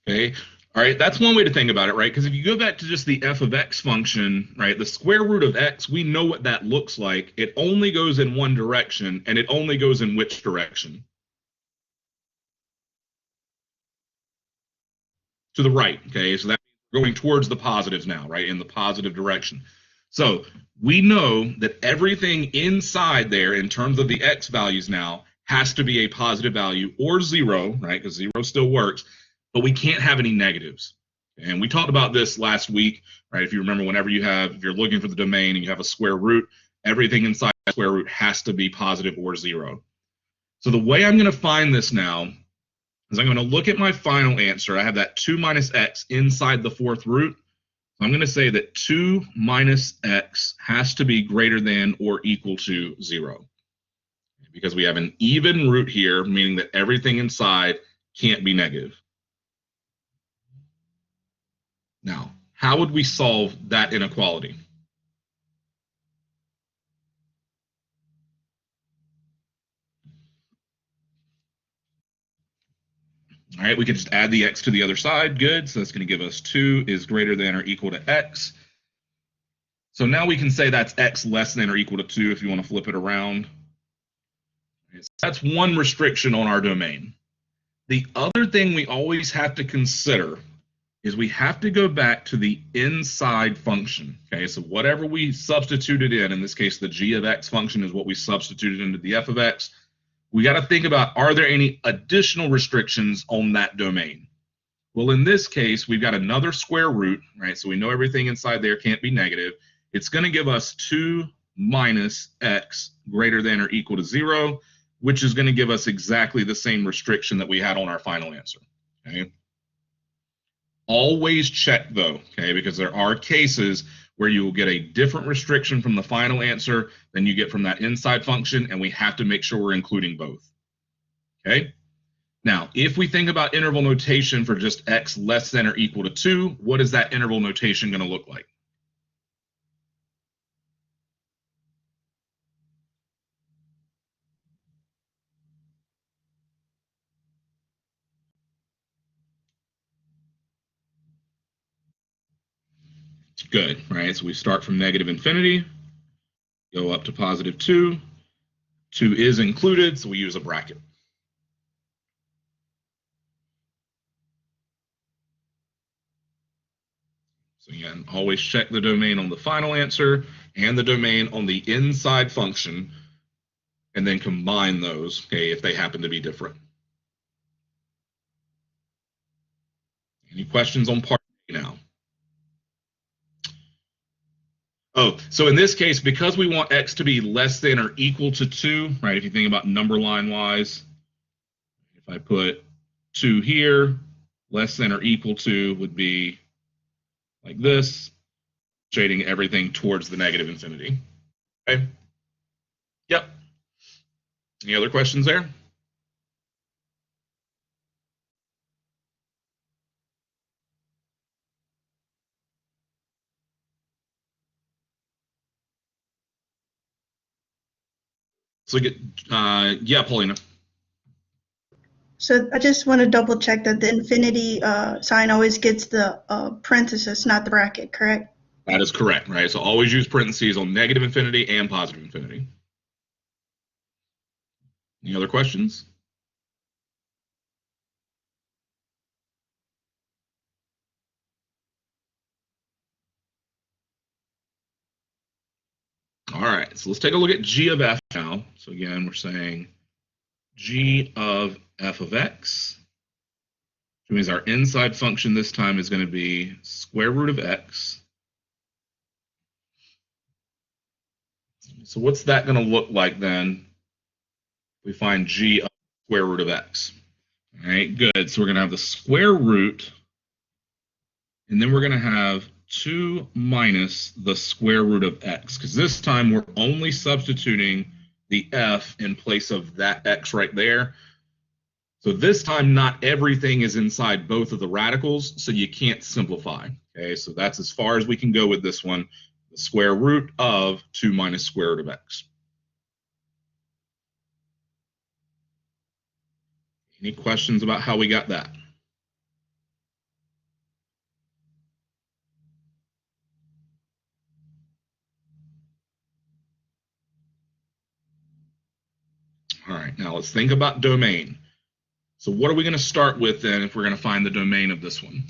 Okay. All right. That's one way to think about it, right? Because if you go back to just the f of x function, right, the square root of x, we know what that looks like. It only goes in one direction, and it only goes in which direction? To the right. Okay. So that's going towards the positives now, right? In the positive direction. So we know that everything inside there, in terms of the x values now, has to be a positive value or zero, right? Because zero still works, but we can't have any negatives. And we talked about this last week, right? If you remember, whenever if you're looking for the domain and you have a square root, everything inside the square root has to be positive or zero. So the way I'm going to find this now is I'm going to look at my final answer. I have that 2 minus x inside the fourth root. So I'm going to say that 2 minus x has to be greater than or equal to 0. Because we have an even root here, meaning that everything inside can't be negative. Now, how would we solve that inequality? All right, we could just add the x to the other side. Good. So that's going to give us 2 is greater than or equal to x. So now we can say that's x less than or equal to 2 if you want to flip it around. So that's one restriction on our domain. The other thing we always have to consider is we have to go back to the inside function. Okay, so whatever we substituted in this case, the g of x function is what we substituted into the f of x. We got to think about, are there any additional restrictions on that domain? Well, in this case, we've got another square root, right? So we know everything inside there can't be negative. It's going to give us 2 minus x greater than or equal to 0, which is going to give us exactly the same restriction that we had on our final answer. Okay. Always check though, okay, because there are cases where you will get a different restriction from the final answer than you get from that inside function, and we have to make sure we're including both. Okay. Now, if we think about interval notation for just x less than or equal to 2, what is that interval notation going to look like? Good, right? So we start from negative infinity, go up to positive 2. 2 is included, so we use a bracket. So again, always check the domain on the final answer and the domain on the inside function, and then combine those, okay, if they happen to be different. Any questions on part A now? Oh, so in this case, because we want x to be less than or equal to 2, right? If you think about number line wise, if I put 2 here, less than or equal to would be like this, shading everything towards the negative infinity. Okay. Yep. Any other questions there? So get, yeah, Paulina. So I just want to double check that the infinity sign always gets the parenthesis, not the bracket, correct? That is correct, right? So always use parentheses on negative infinity and positive infinity. Any other questions? All right, so let's take a look at g of f now. So again, we're saying g of f of x, which means our inside function this time is going to be square root of x. So what's that going to look like then? We find g of square root of x. All right, good. So we're going to have the square root, and then we're going to have 2 minus the square root of x, because this time we're only substituting the f in place of that x right there. So this time not everything is inside both of the radicals, so you can't simplify. Okay, so that's as far as we can go with this one, the square root of 2 minus square root of x. Any questions about how we got that? All right, now let's think about domain. So what are we going to start with then if we're going to find the domain of this one?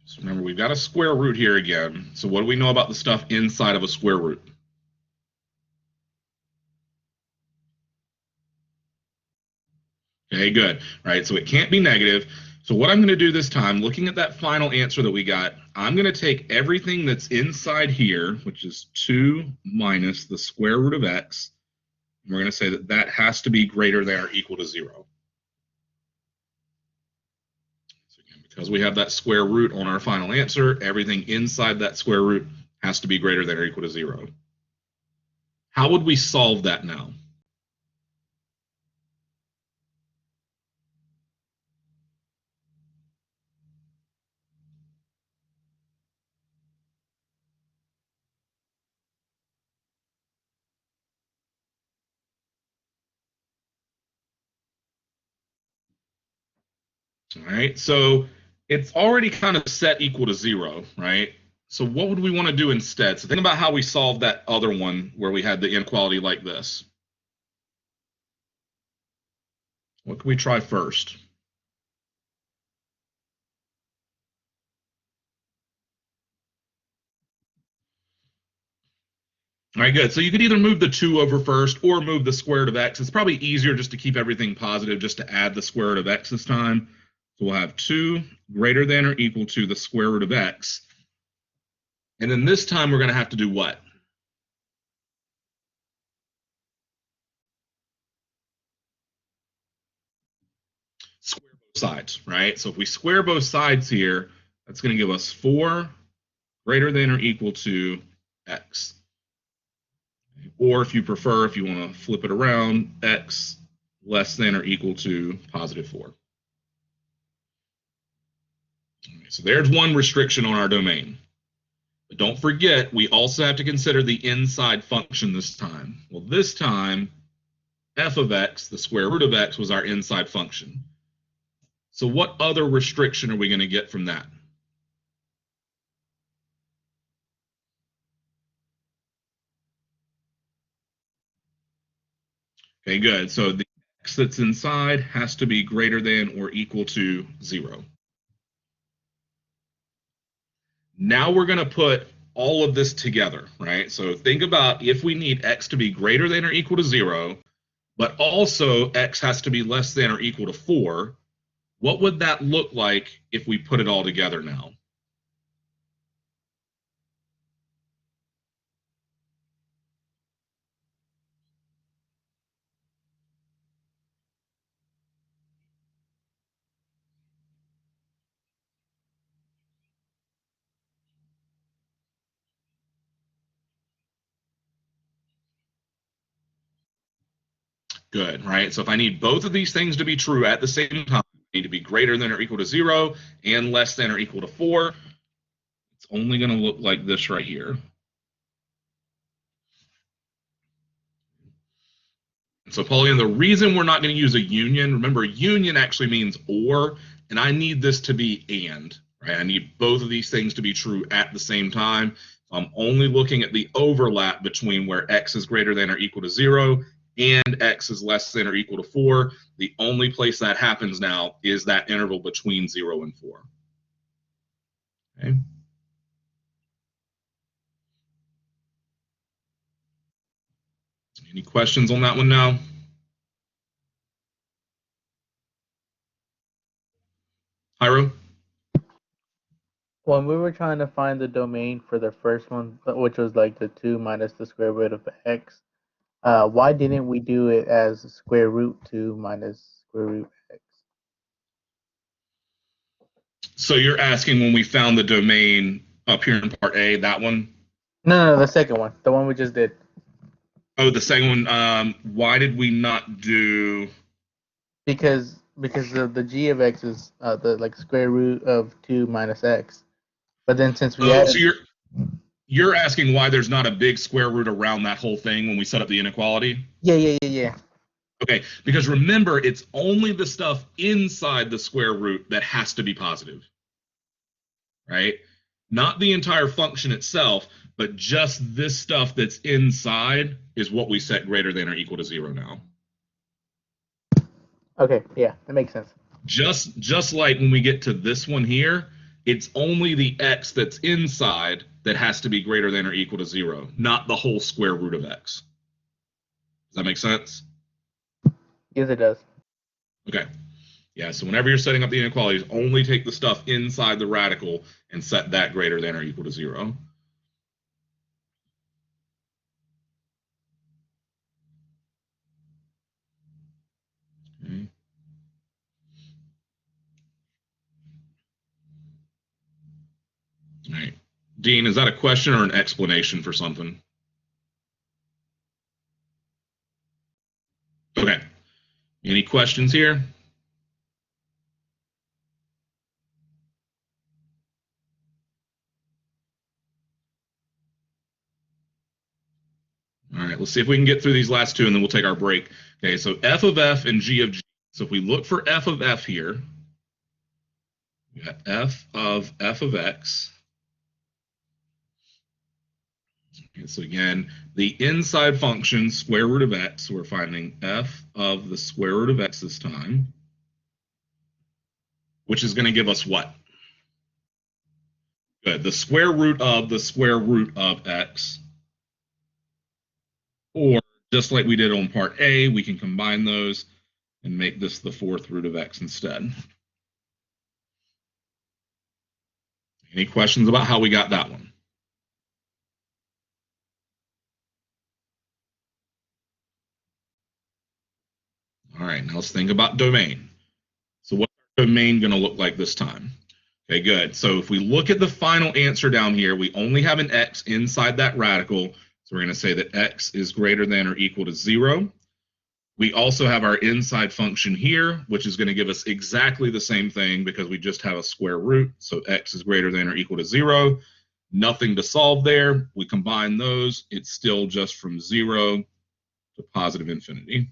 So remember, we've got a square root here again. So what do we know about the stuff inside of a square root? Okay, good. Right, so it can't be negative. So what I'm going to do this time, looking at that final answer that we got, I'm going to take everything that's inside here, which is 2 minus the square root of x, and we're going to say that that has to be greater than or equal to 0. So again, because we have that square root on our final answer, everything inside that square root has to be greater than or equal to 0. How would we solve that now? All right, so it's already kind of set equal to 0, right? So what would we want to do instead? So think about how we solved that other one where we had the inequality like this. What can we try first? All right, good. So you could either move the 2 over first or move the square root of x. It's probably easier just to keep everything positive, just to add the square root of x this time. So we'll have 2 greater than or equal to the square root of x. And then this time we're going to have to do what? Square both sides, right? So if we square both sides here, that's going to give us 4 greater than or equal to x. Or if you prefer, if you want to flip it around, x less than or equal to positive 4. Okay, so there's one restriction on our domain. But don't forget, we also have to consider the inside function this time. Well, this time, f of x, the square root of x, was our inside function. So what other restriction are we going to get from that? Okay, good. So the x that's inside has to be greater than or equal to 0. Now we're going to put all of this together, right? So think about if we need x to be greater than or equal to 0, but also x has to be less than or equal to 4, what would that look like if we put it all together now? Good, right? So if I need both of these things to be true at the same time, they need to be greater than or equal to 0 and less than or equal to 4. It's only going to look like this right here. So Pauline, the reason we're not going to use a union, remember, a union actually means or, and I need this to be and, right? I need both of these things to be true at the same time. So I'm only looking at the overlap between where x is greater than or equal to 0 and x is less than or equal to 4. The only place that happens now is that interval between 0 and 4. Okay. Any questions on that one now? Hyro? When we were trying to find the domain for the first one, which was like the 2 minus the square root of x, why didn't we do it as square root 2 minus square root x? So you're asking when we found the domain up here in part A, that one? No, the second one, the one we just did. Oh, the second one. Why did we not do? Because the g of x is the like square root of 2 minus x. But then since we Oh, had so you're asking why there's not a big square root around that whole thing when we set up the inequality? yeah. Okay, because remember, it's only the stuff inside the square root that has to be positive, right? Not the entire function itself, but just this stuff that's inside is what we set greater than or equal to 0 now. Okay, yeah, that makes sense. Just like when we get to this one here, it's only the x that's inside that has to be greater than or equal to 0, not the whole square root of x. Does that make sense? Yes, it does. Okay. Yeah, so whenever you're setting up the inequalities, only take the stuff inside the radical and set that greater than or equal to 0. Okay. All right. Dean, is that a question or an explanation for something? Okay. Any questions here? All right, let's see if we can get through these last two and then we'll take our break. Okay, so f of f and g of g. So if we look for f of f here, we got f of x. Okay, so again, the inside function, square root of x, so we're finding f of the square root of x this time, which is going to give us what? Good, the square root of x. Or just like we did on part A, we can combine those and make this the fourth root of x instead. Any questions about how we got that one? All right, now let's think about domain. So what's our domain going to look like this time? Okay, good. So if we look at the final answer down here, we only have an x inside that radical. So we're going to say that x is greater than or equal to 0. We also have our inside function here, which is going to give us exactly the same thing because we just have a square root. So x is greater than or equal to 0. Nothing to solve there. We combine those. It's still just from 0 to positive infinity.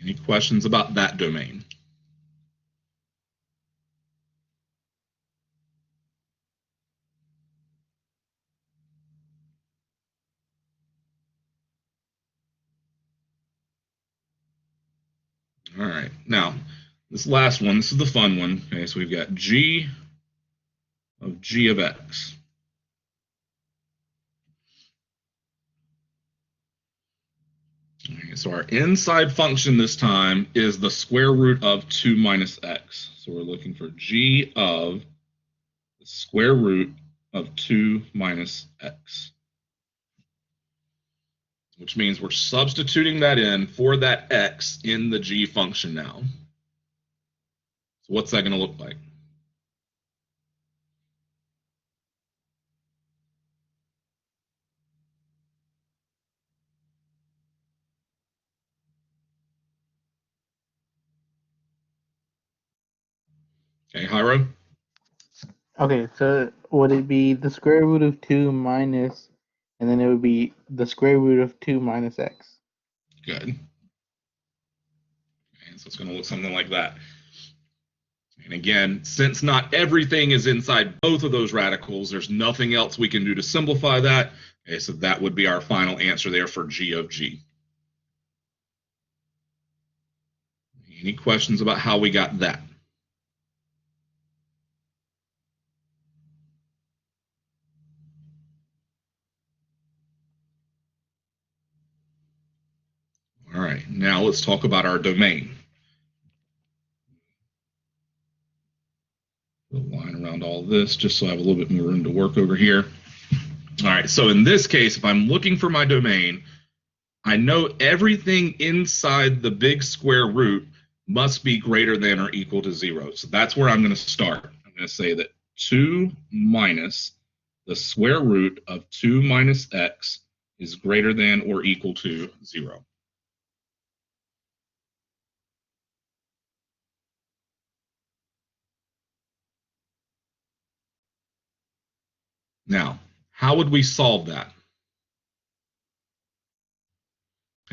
Any questions about that domain? All right, now this last one, this is the fun one. Okay, so we've got g of x. Okay, so our inside function this time is the square root of 2 minus x. So we're looking for g of the square root of 2 minus x, which means we're substituting that in for that x in the g function now. So what's that going to look like? Okay, Hyro? Okay, so would it be the square root of 2 minus, and then it would be the square root of 2 minus x? Good. Okay, so it's going to look something like that. And again, since not everything is inside both of those radicals, there's nothing else we can do to simplify that. Okay, so that would be our final answer there for g of g. Any questions about how we got that? All right, now let's talk about our domain. Put a line around all this just so I have a little bit more room to work over here. All right, so in this case, if I'm looking for my domain, I know everything inside the big square root must be greater than or equal to 0. So that's where I'm going to start. I'm going to say that 2 minus the square root of 2 minus x is greater than or equal to 0. Now, how would we solve that?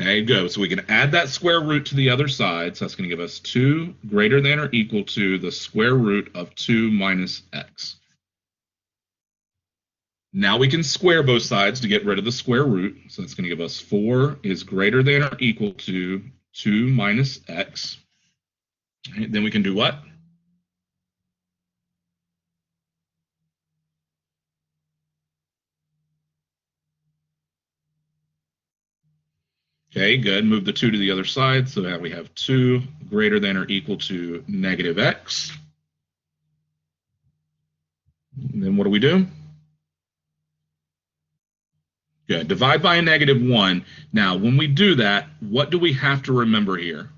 Okay, go. So we can add that square root to the other side. So that's going to give us 2 greater than or equal to the square root of 2 minus x. Now we can square both sides to get rid of the square root. So that's going to give us 4 is greater than or equal to 2 minus x. Okay, then we can do what? Okay, good. Move the 2 to the other side. So now we have 2 greater than or equal to negative x. And then what do we do? Good. Divide by a negative 1. Now, when we do that, what do we have to remember here?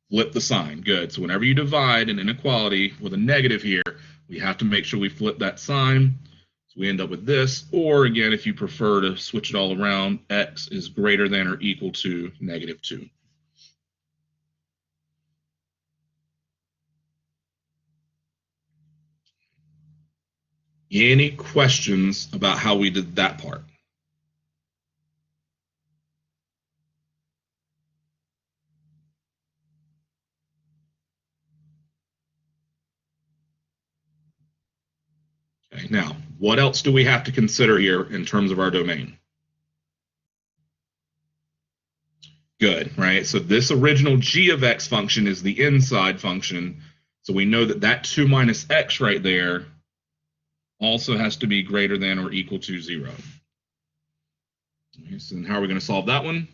Flip the sign. Good. So whenever you divide an inequality with a negative here, we have to make sure we flip that sign. So we end up with this. Or again, if you prefer to switch it all around, x is greater than or equal to negative 2. Any questions about how we did that part? Okay, now, what else do we have to consider here in terms of our domain? Good, right? So this original g of x function is the inside function. So we know that that 2 minus x right there also has to be greater than or equal to 0. Okay, so then how are we going to solve that one?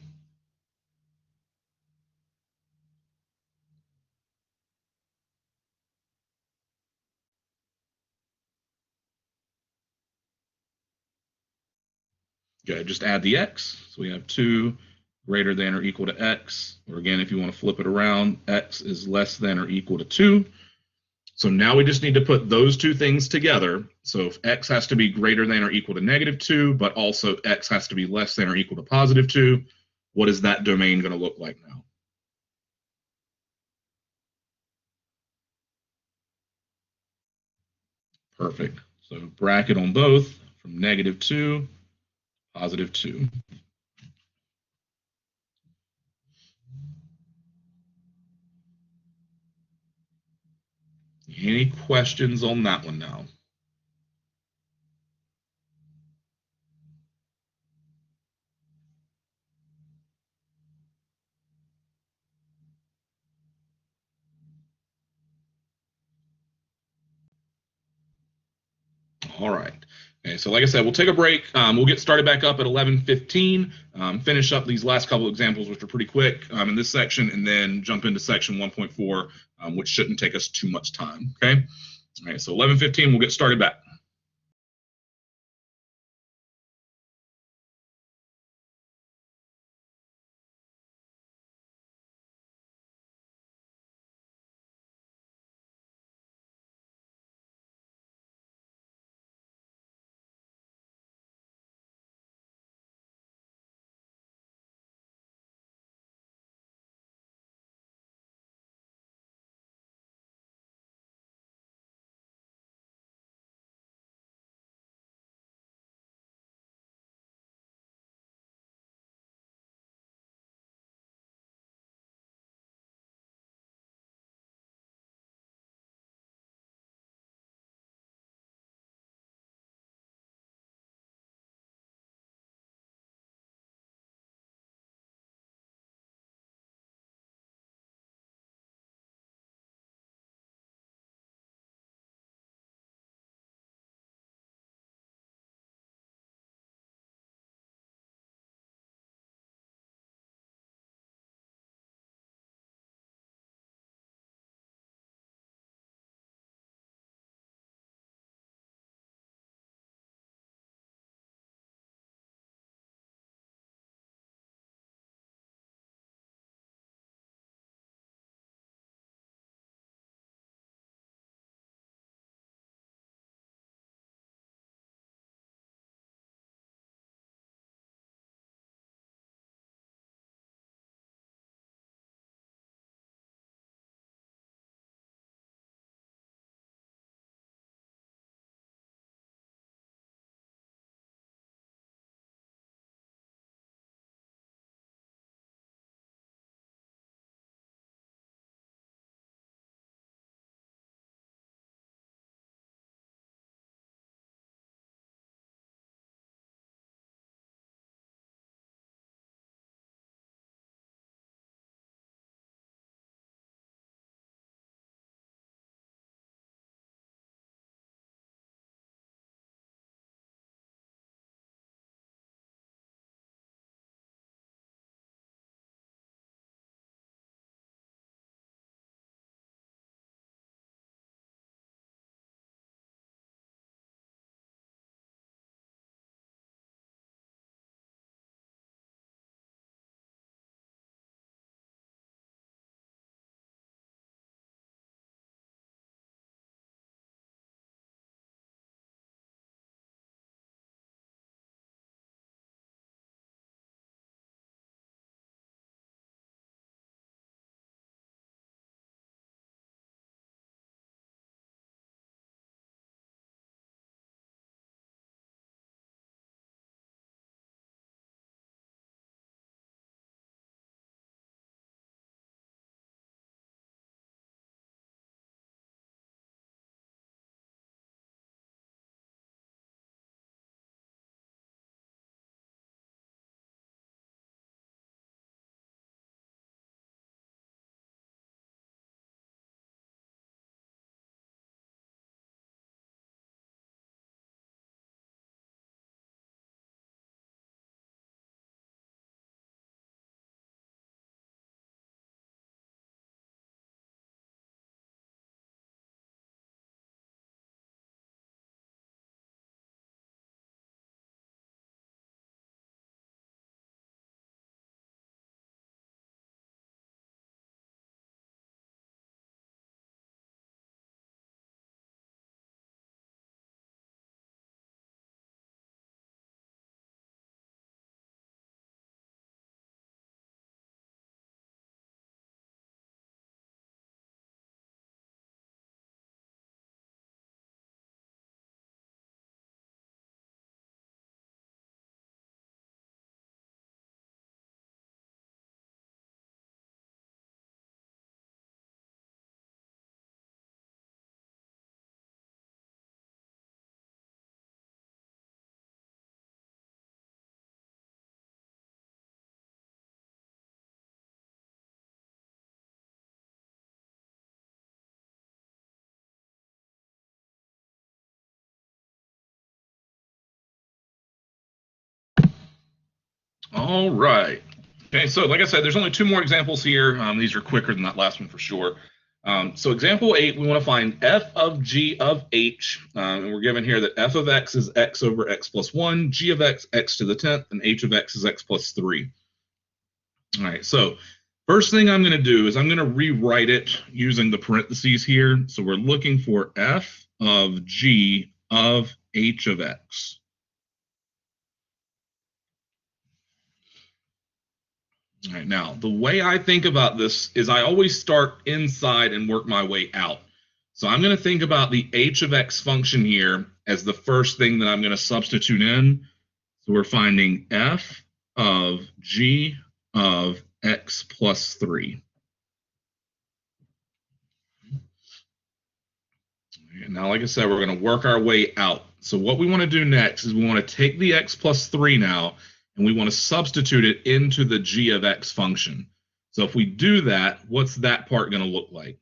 Good, just add the x. So we have 2 greater than or equal to x. Or again, if you want to flip it around, x is less than or equal to 2. So now we just need to put those two things together. So if x has to be greater than or equal to negative 2, but also x has to be less than or equal to positive 2, what is that domain going to look like now? Perfect. So bracket on both from negative 2, positive 2. Any questions on that one now? All right. Okay, so like I said, we'll take a break. We'll get started back up at 11:15, finish up these last couple examples, which are pretty quick in this section, and then jump into section 1.4, which shouldn't take us too much time. Okay. All right. So 11:15, we'll get started back. All right. Okay, so like I said, there's only two more examples here. These are quicker than that last one for sure. So example 8, we want to find f of g of h, and we're given here that f of x is x over x plus 1, g of x, x to the 10th, and h of x is x plus 3. All right, so first thing I'm going to do is I'm going to rewrite it using the parentheses here. So we're looking for f of g of h of x. All right, now the way I think about this is I always start inside and work my way out. So I'm going to think about the h of x function here as the first thing that I'm going to substitute in. So we're finding f of g of x plus 3. And now, like I said, we're going to work our way out. So what we want to do next is we want to take the x plus 3 now, and we want to substitute it into the g of x function. So if we do that, what's that part going to look like?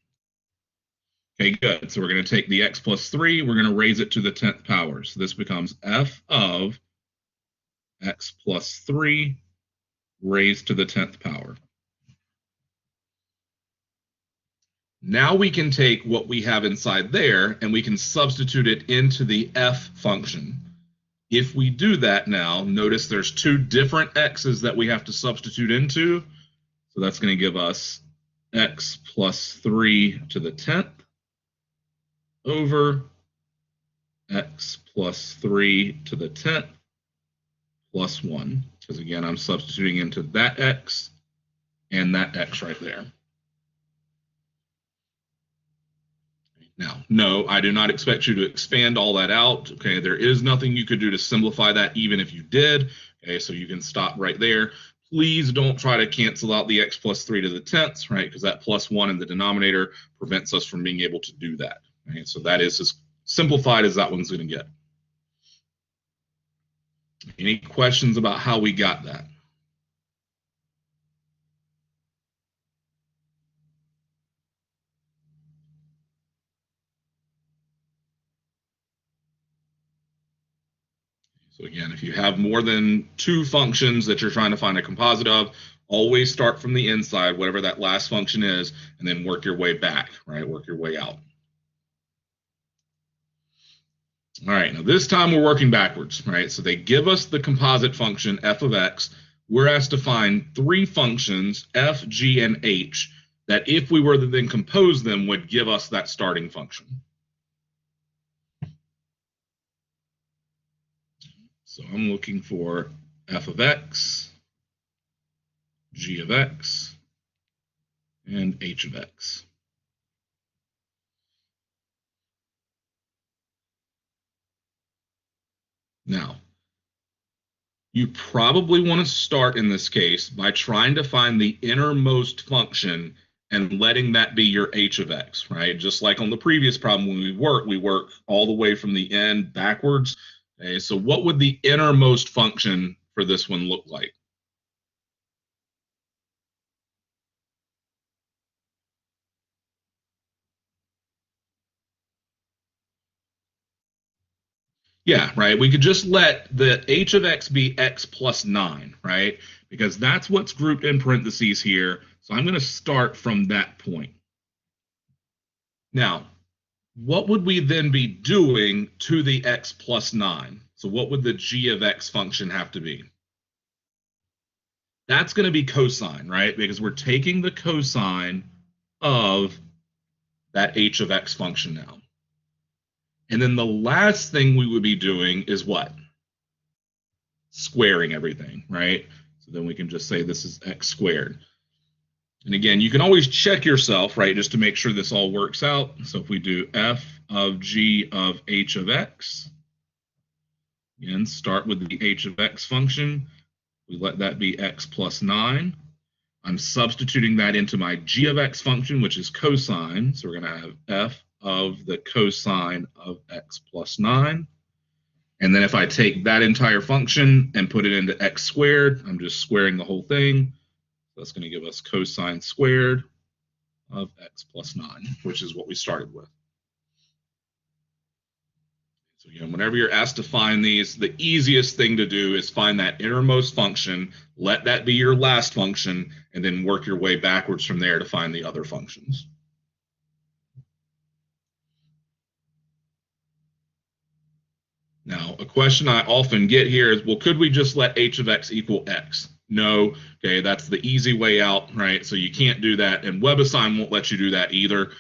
Okay, good. So we're going to take the x plus 3, we're going to raise it to the 10th power. So this becomes f of x plus 3 raised to the 10th power. Now we can take what we have inside there and we can substitute it into the f function. If we do that now, notice there's two different x's that we have to substitute into. So that's going to give us x plus 3 to the 10th over x plus 3 to the 10th plus 1. Because again, I'm substituting into that x and that x right there. Now, no, I do not expect you to expand all that out. Okay, there is nothing you could do to simplify that even if you did. Okay, so you can stop right there. Please don't try to cancel out the x plus 3 to the 10th, right? Because that plus 1 in the denominator prevents us from being able to do that. Okay, so that is as simplified as that one's going to get. Any questions about how we got that? So again, if you have more than two functions that you're trying to find a composite of, always start from the inside, whatever that last function is, and then work your way back, right? Work your way out. All right, now this time we're working backwards, right? So they give us the composite function f of x. We're asked to find three functions, f, g, and h, that if we were to then compose them would give us that starting function. So I'm looking for f of x, g of x, and h of x. Now, you probably want to start in this case by trying to find the innermost function and letting that be your h of x, right? Just like on the previous problem when we work all the way from the end backwards. Okay, so what would the innermost function for this one look like? Yeah, right. We could just let the h of x be x plus 9, right? Because that's what's grouped in parentheses here. So I'm going to start from that point. Now, what would we then be doing to the x plus 9? So what would the g of x function have to be? That's going to be cosine, right? Because we're taking the cosine of that h of x function now. And then the last thing we would be doing is what? Squaring everything, right? So then we can just say this is x squared. And again, you can always check yourself, right, just to make sure this all works out. So if we do f of g of h of x, again, start with the h of x function. We let that be x plus 9. I'm substituting that into my g of x function, which is cosine. So we're going to have f of the cosine of x plus 9. And then if I take that entire function and put it into x squared, I'm just squaring the whole thing. That's going to give us cosine squared of x plus 9, which is what we started with. So, whenever you're asked to find these, the easiest thing to do is find that innermost function, let that be your last function, and then work your way backwards from there to find the other functions. Now, a question I often get here is, well, could we just let h of x equal x? No, okay, that's the easy way out, right? So you can't do that, and WebAssign won't let you do that either.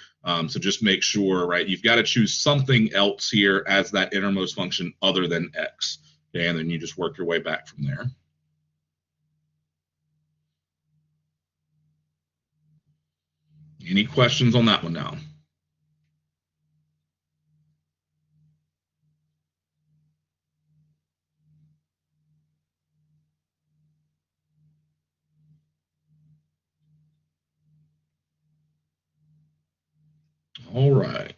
So just make sure, right, you've got to choose something else here as that innermost function other than x, okay, and then you just work your way back from there. Any questions on that one now? All right.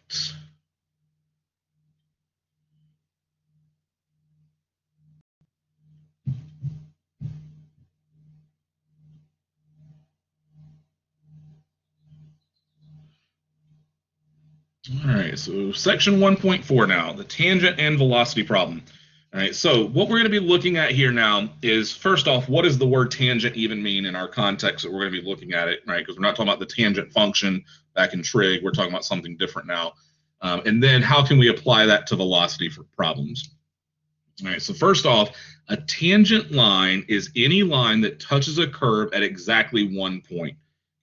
All right, so section 1.4 now, the tangent and velocity problem. All right, so what we're going to be looking at here now is, first off, what does the word tangent even mean in our context that we're going to be looking at it, right? Because we're not talking about the tangent function back in trig, we're talking about something different now. And then how can we apply that to velocity for problems? All right, so first off, a tangent line is any line that touches a curve at exactly one point.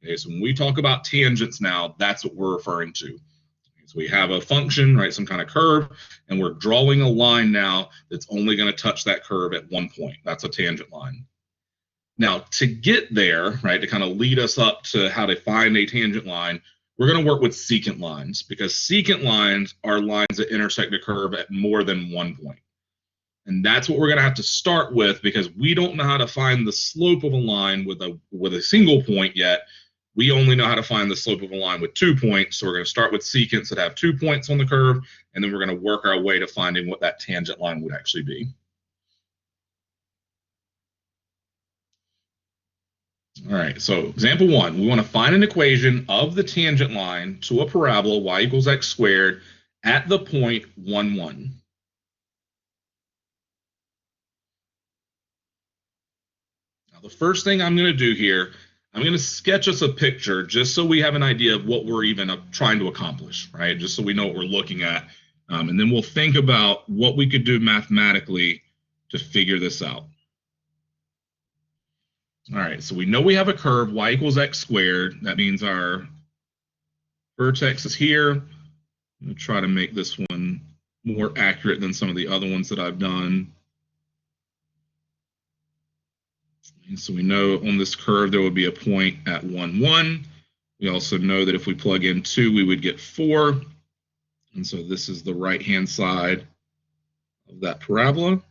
Okay, so when we talk about tangents now, that's what we're referring to. So we have a function, right, some kind of curve, and we're drawing a line now that's only going to touch that curve at one point. That's a tangent line. Now, to get there, right, to kind of lead us up to how to find a tangent line, we're going to work with secant lines, because secant lines are lines that intersect a curve at more than one point. And that's what we're going to have to start with, because we don't know how to find the slope of a line with a single point yet. We only know how to find the slope of a line with 2 points. So we're going to start with secants that have 2 points on the curve, and then we're going to work our way to finding what that tangent line would actually be. All right, so example 1, we want to find an equation of the tangent line to a parabola y equals x squared at the point 1, 1. Now, the first thing I'm going to do here, I'm going to sketch us a picture just so we have an idea of what we're even trying to accomplish, right? Just so we know what we're looking at. And then we'll think about what we could do mathematically to figure this out. All right, so we know we have a curve, y equals x squared. That means our vertex is here. I'm going to try to make this one more accurate than some of the other ones that I've done. And so we know on this curve there would be a point at 1, 1. We also know that if we plug in 2, we would get 4. And so this is the right-hand side of that parabola.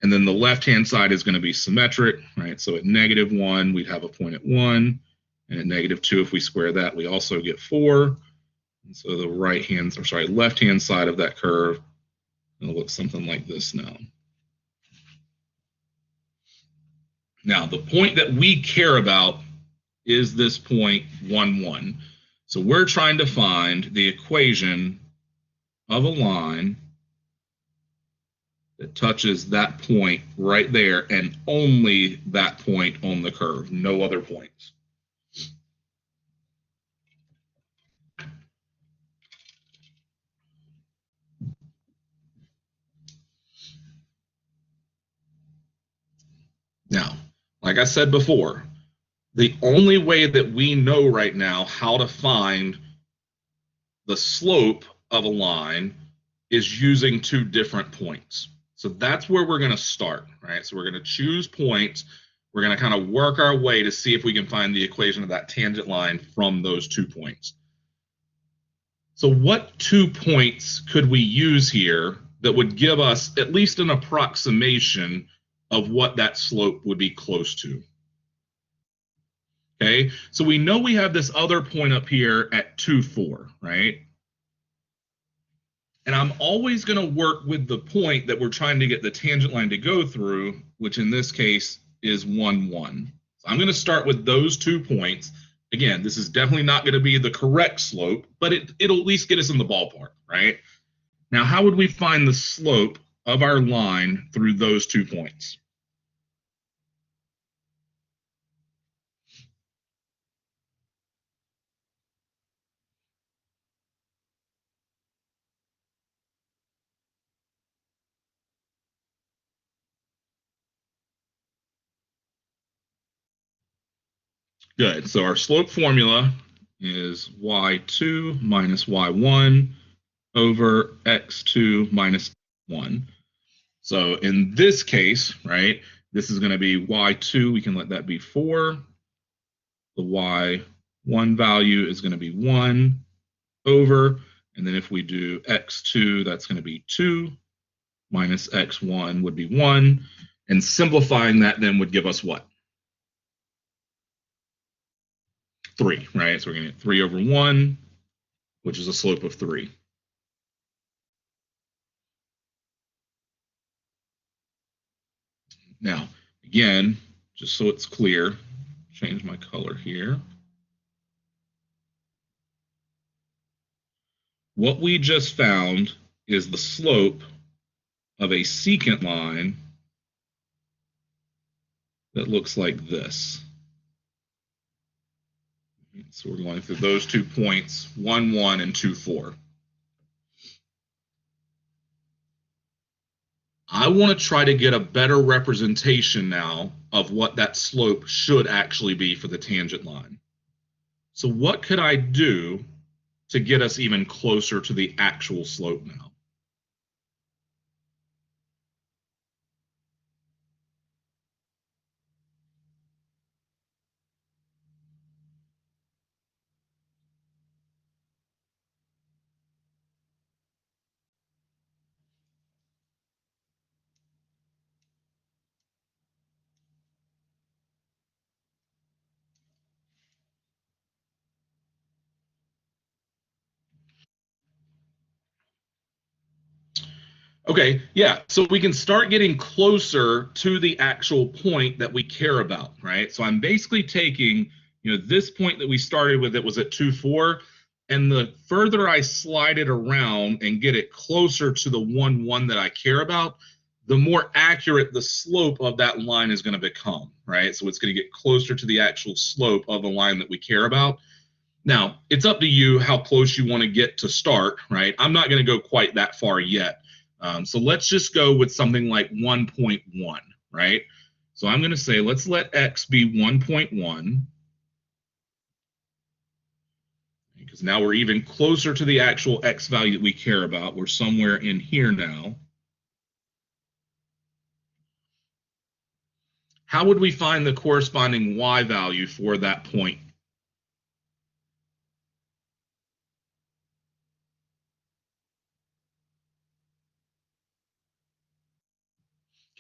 And then the left-hand side is going to be symmetric, right? So at -1, we'd have a point at 1. And at -2, if we square that, we also get 4. And so the left-hand side of that curve will look something like this now. Now, the point that we care about is this point 1, 1. So we're trying to find the equation of a line that touches that point right there, and only that point on the curve, no other points. Now, like I said before, the only way that we know right now how to find the slope of a line is using 2 different points. So that's where we're going to start, right? So we're going to choose points. We're going to kind of work our way to see if we can find the equation of that tangent line from those 2 points. So what 2 points could we use here that would give us at least an approximation of what that slope would be close to? Okay, so we know we have this other point up here at 2, 4, right? And I'm always going to work with the point that we're trying to get the tangent line to go through, which in this case is 1, 1. So I'm going to start with those 2 points. Again, this is definitely not going to be the correct slope, but it'll at least get us in the ballpark, right? Now, how would we find the slope of our line through those 2 points? Good. So our slope formula is y2 minus y1 over x2 minus 1. So in this case, right, this is going to be y2. We can let that be 4. The y1 value is going to be 1 over. And then if we do x2, that's going to be 2 minus x1 would be 1. And simplifying that then would give us what? 3, right? So we're going to get 3 over 1, which is a slope of 3. Now, again, just so it's clear, change my color here. What we just found is the slope of a secant line that looks like this. So we're going through those 2 points, 1, 1, and 2, 4. I want to try to get a better representation now of what that slope should actually be for the tangent line. So what could I do to get us even closer to the actual slope now? Okay, yeah, so we can start getting closer to the actual point that we care about, right? So I'm basically taking, this point that we started with, it was at 2, 4, and the further I slide it around and get it closer to the 1, 1 that I care about, the more accurate the slope of that line is going to become, right? So it's going to get closer to the actual slope of the line that we care about. Now, it's up to you how close you want to get to start, right? I'm not going to go quite that far yet. So let's just go with something like 1.1, right? So I'm going to say, let's let x be 1.1, because now we're even closer to the actual x value that we care about. We're somewhere in here now. How would we find the corresponding y value for that point?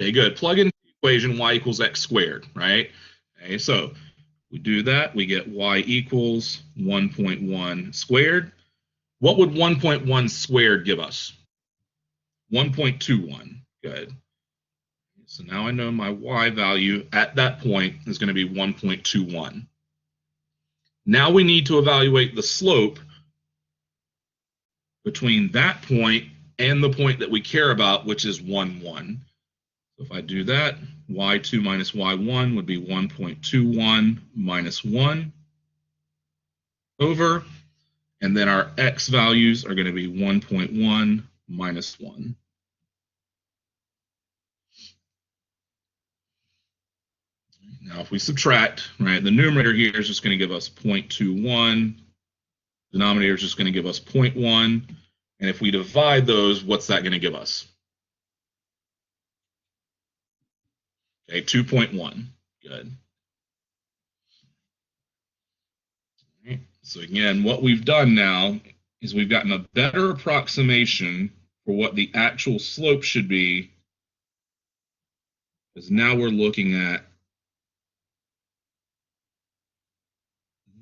Okay, good. Plug in the equation y equals x squared, right? Okay, so we do that, we get y equals 1.1 squared. What would 1.1 squared give us? 1.21. Good. So now I know my y value at that point is going to be 1.21. Now we need to evaluate the slope between that point and the point that we care about, which is 1, 1. So if I do that, y2 minus y1 would be 1.21 minus 1 over, and then our x values are going to be 1.1 minus 1. Now, if we subtract, right, the numerator here is just going to give us 0.21. Denominator is just going to give us 0.1. And if we divide those, what's that going to give us? Okay, 2.1. Good. Right. So again, what we've done now is we've gotten a better approximation for what the actual slope should be, because now we're looking at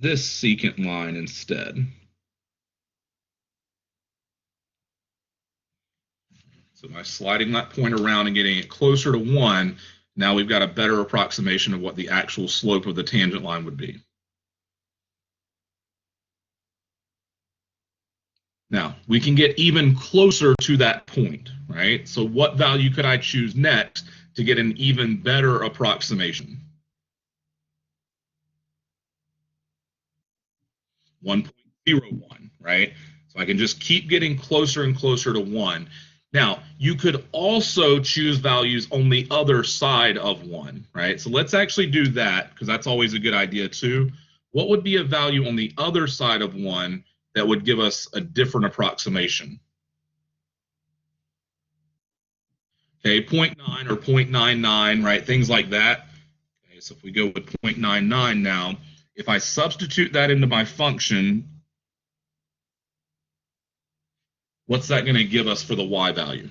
this secant line instead. So by sliding that point around and getting it closer to 1, now we've got a better approximation of what the actual slope of the tangent line would be. Now, we can get even closer to that point, right? So what value could I choose next to get an even better approximation? 1.01, right? So I can just keep getting closer and closer to 1. Now, you could also choose values on the other side of 1, right? So let's actually do that, because that's always a good idea too. What would be a value on the other side of 1 that would give us a different approximation? Okay, 0.9 or 0.99, right? Things like that. Okay, so if we go with 0.99 now, if I substitute that into my function, what's that going to give us for the y value?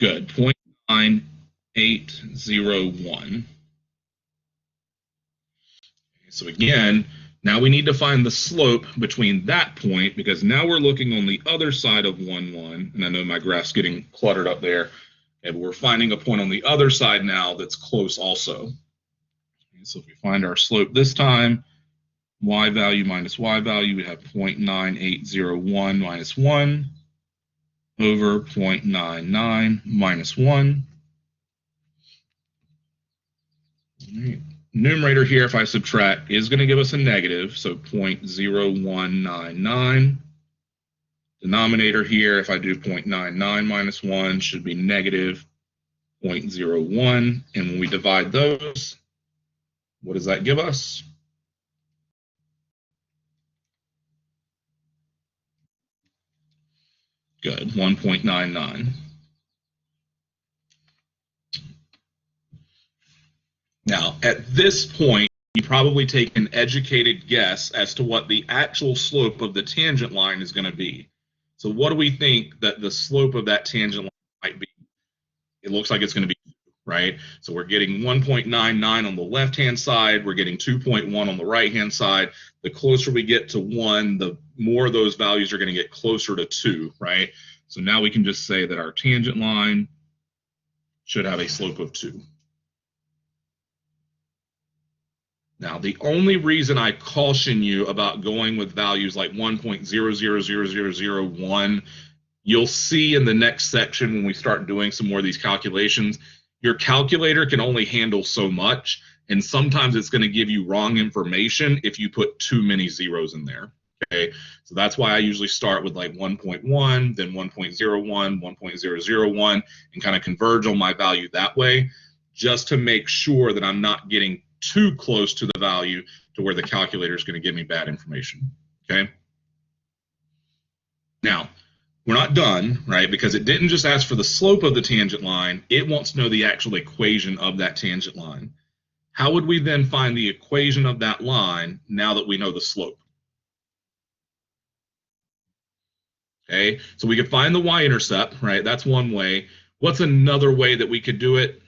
Good, 0.9801. So again, now we need to find the slope between that point, because now we're looking on the other side of 1, 1. And I know my graph's getting cluttered up there. And we're finding a point on the other side now that's close also. Okay, so if we find our slope this time, y value minus y value, we have 0.9801 minus 1 over 0.99 minus 1. All right. Numerator here, if I subtract, is going to give us a negative, so 0.0199. Denominator here, if I do 0.99 minus 1, should be negative 0.01. And when we divide those, what does that give us? Good, 1.99. Now, at this point, you probably take an educated guess as to what the actual slope of the tangent line is going to be. So what do we think that the slope of that tangent line might be? It looks like it's going to be 2, right? So we're getting 1.99 on the left-hand side. We're getting 2.1 on the right-hand side. The closer we get to 1, the more those values are going to get closer to 2, right? So now we can just say that our tangent line should have a slope of 2. Now, the only reason I caution you about going with values like 1.000001, you'll see in the next section when we start doing some more of these calculations, your calculator can only handle so much, and sometimes it's going to give you wrong information if you put too many zeros in there. Okay, so that's why I usually start with like 1.1, then 1.01, 1.001, and kind of converge on my value that way, just to make sure that I'm not getting too close to the value to where the calculator is going to give me bad information. Okay. Now, we're not done, right? Because it didn't just ask for the slope of the tangent line, it wants to know the actual equation of that tangent line. How would we then find the equation of that line now that we know the slope? Okay, so we could find the y-intercept, right? That's one way. What's another way that we could do it?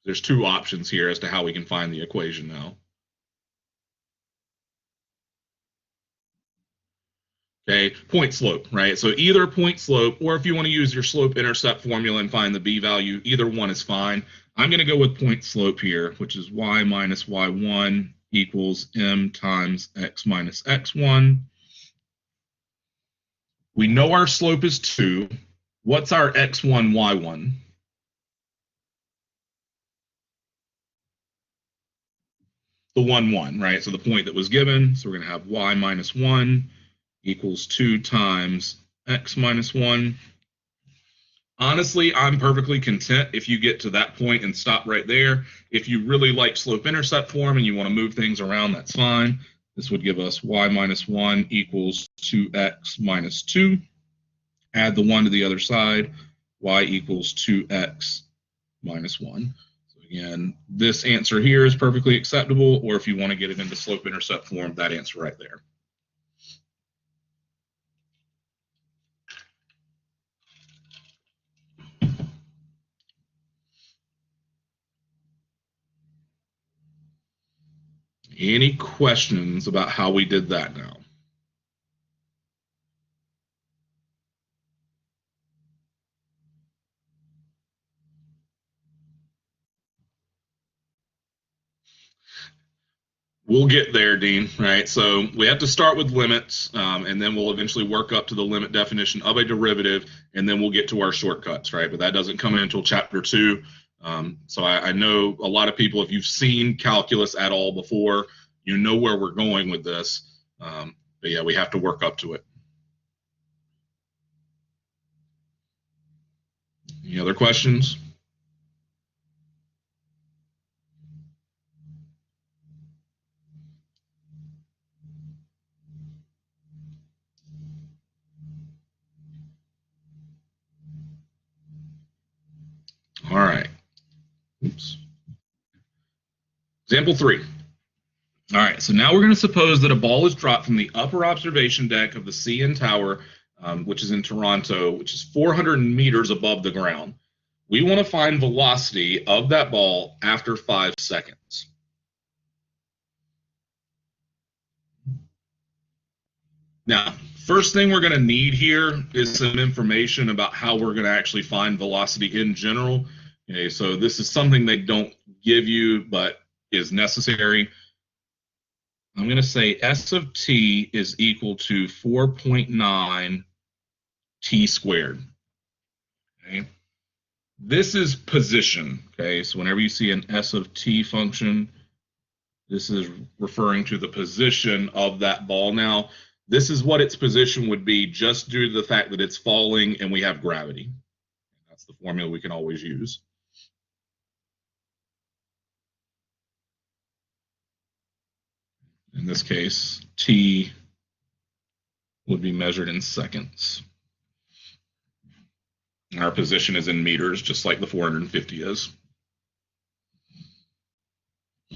There's 2 options here as to how we can find the equation now. Okay, point slope, right? So either point slope, or if you want to use your slope intercept formula and find the b value, either one is fine. I'm going to go with point slope here, which is y minus y1 equals m times x minus x1. We know our slope is 2. What's our x1, y1? The 1, 1, right? So the point that was given. So we're going to have y minus 1 equals 2 times x minus 1. Honestly, I'm perfectly content if you get to that point and stop right there. If you really like slope intercept form and you want to move things around, that's fine. This would give us y minus 1 equals 2x minus 2. Add the 1 to the other side, y equals 2x minus 1. So again, this answer here is perfectly acceptable, or if you want to get it into slope intercept form, that answer right there. Any questions about how we did that now? We'll get there, Dean, right? So we have to start with limits, and then we'll eventually work up to the limit definition of a derivative, and then we'll get to our shortcuts, right? But that doesn't come in until chapter 2. So I know a lot of people, if you've seen calculus at all before, you know where we're going with this. But yeah, we have to work up to it. Any other questions? All right. Oops. Example 3. All right, so now we're going to suppose that a ball is dropped from the upper observation deck of the CN Tower, which is in Toronto, which is 400 meters above the ground. We want to find velocity of that ball after 5 seconds. Now, first thing we're going to need here is some information about how we're going to actually find velocity in general. Okay, so this is something they don't give you, but is necessary. I'm going to say S of t is equal to 4.9 t squared. Okay. This is position. Okay, so whenever you see an S of t function, this is referring to the position of that ball. Now, this is what its position would be just due to the fact that it's falling and we have gravity. That's the formula we can always use. In this case, t would be measured in seconds. Our position is in meters, just like the 450 is.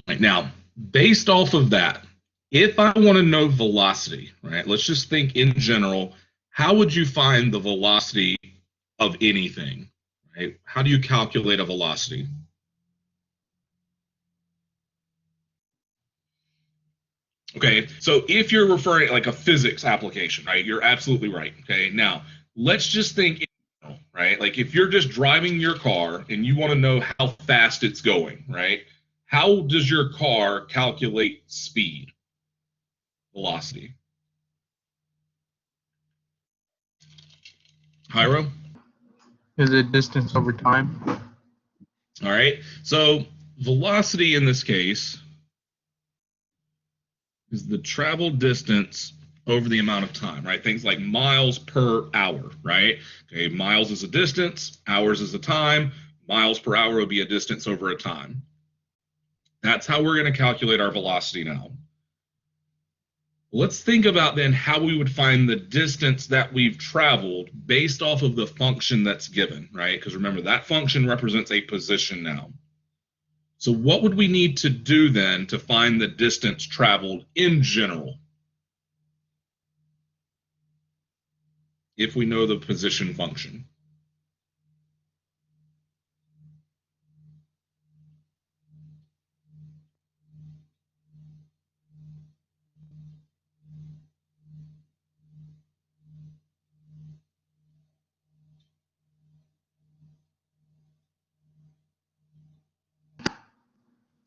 Right, now, based off of that, if I want to know velocity, right, let's just think in general, how would you find the velocity of anything? Right? How do you calculate a velocity? Okay, so if you're referring like a physics application, right, you're absolutely right. Okay, now let's just think, right, like if you're just driving your car and you want to know how fast it's going, right, how does your car calculate speed, velocity? Hyro? Is it distance over time? All right, so velocity in this case is the travel distance over the amount of time, right? Things like miles per hour, right? Okay, miles is a distance, hours is a time, miles per hour would be a distance over a time. That's how we're going to calculate our velocity now. Let's think about then how we would find the distance that we've traveled based off of the function that's given, right? Because remember, that function represents a position now. So what would we need to do then to find the distance traveled in general? If we know the position function.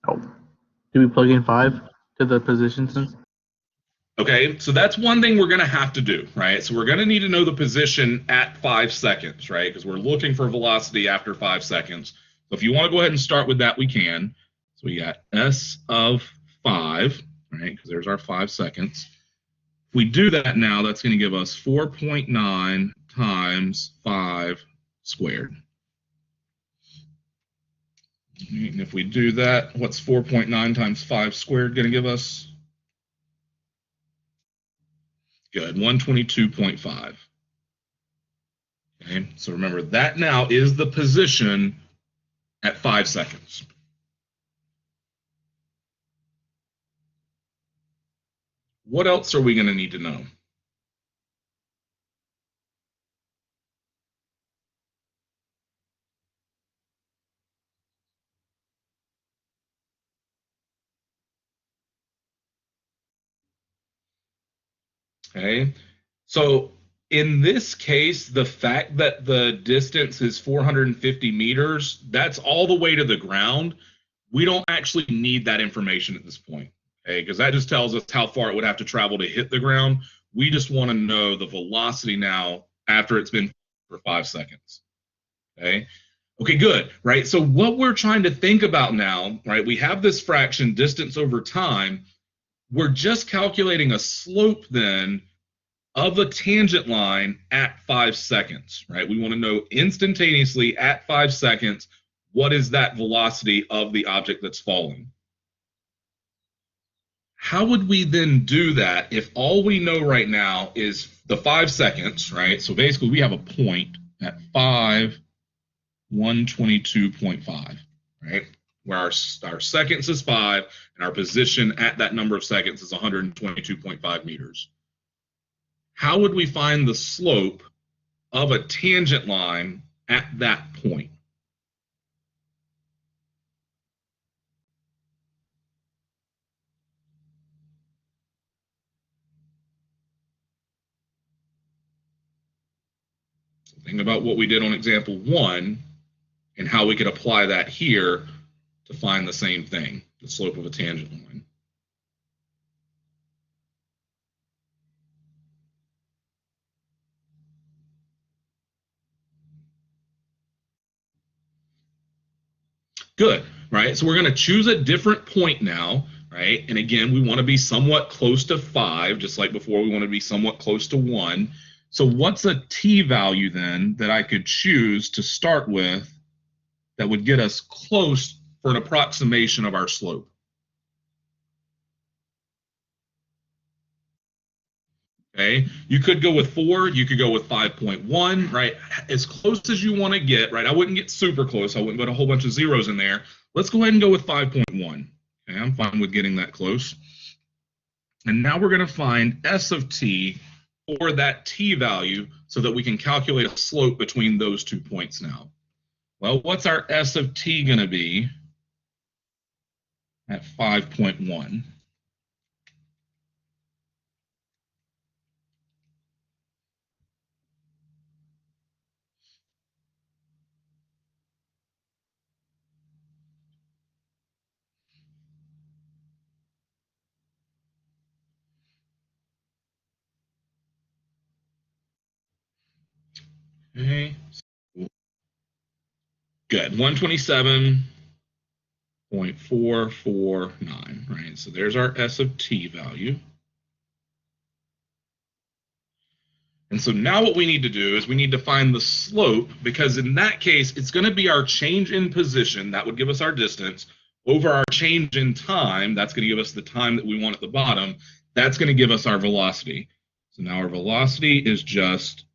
Oh. Do we plug in 5 to the position sense? Okay, so that's one thing we're going to have to do, right? So we're going to need to know the position at 5 seconds, right? Because we're looking for velocity after 5 seconds. So if you want to go ahead and start with that, we can. So we got S of 5, right? Because there's our 5 seconds. If we do that now, that's going to give us 4.9 times 5 squared. And if we do that, what's 4.9 times 5 squared going to give us? Good, 122.5. Okay, so remember that now is the position at 5 seconds. What else are we going to need to know? Okay, so in this case, the fact that the distance is 450 meters, that's all the way to the ground. We don't actually need that information at this point. okay, because that just tells us how far it would have to travel to hit the ground. We just want to know the velocity now after it's been for 5 seconds. Okay. Okay, good, right? So what we're trying to think about now, right? We have this fraction distance over time. We're just calculating a slope then of a tangent line at 5 seconds, right? We want to know instantaneously at 5 seconds, what is that velocity of the object that's falling? How would we then do that if all we know right now is the 5 seconds, right? So basically we have a point at 122.5, right? Where our seconds is 5 and our position at that number of seconds is 122.5 meters. How would we find the slope of a tangent line at that point? So think about what we did on example 1 and how we could apply that here to find the same thing, the slope of a tangent line. Good, right? So we're going to choose a different point now, right? And again, we want to be somewhat close to 5, just like before we want to be somewhat close to 1. So what's a t value then that I could choose to start with that would get us close for an approximation of our slope? Okay, you could go with 4, you could go with 5.1, right? As close as you want to get, right? I wouldn't get super close. I wouldn't put a whole bunch of zeros in there. Let's go ahead and go with 5.1. Okay, I'm fine with getting that close. And now we're going to find S of t for that t value so that we can calculate a slope between those 2 points now. Well, what's our S of t going to be at 5.1? Okay, good. 127.449, right? So there's our S of t value. And so now what we need to do is we need to find the slope, because in that case, it's going to be our change in position. That would give us our distance over our change in time. That's going to give us the time that we want at the bottom. That's going to give us our velocity. So now our velocity is just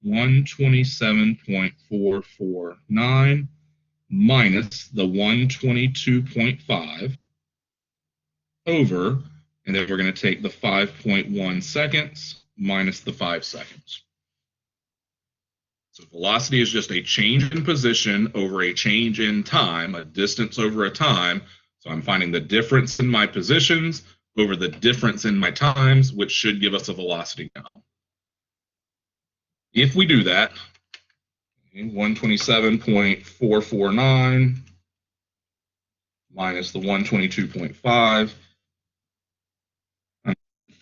127.449 minus the 122.5 over, and then we're going to take the 5.1 seconds minus the 5 seconds. So velocity is just a change in position over a change in time, a distance over a time. So I'm finding the difference in my positions over the difference in my times, which should give us a velocity now. If we do that, 127.449 minus the 122.5,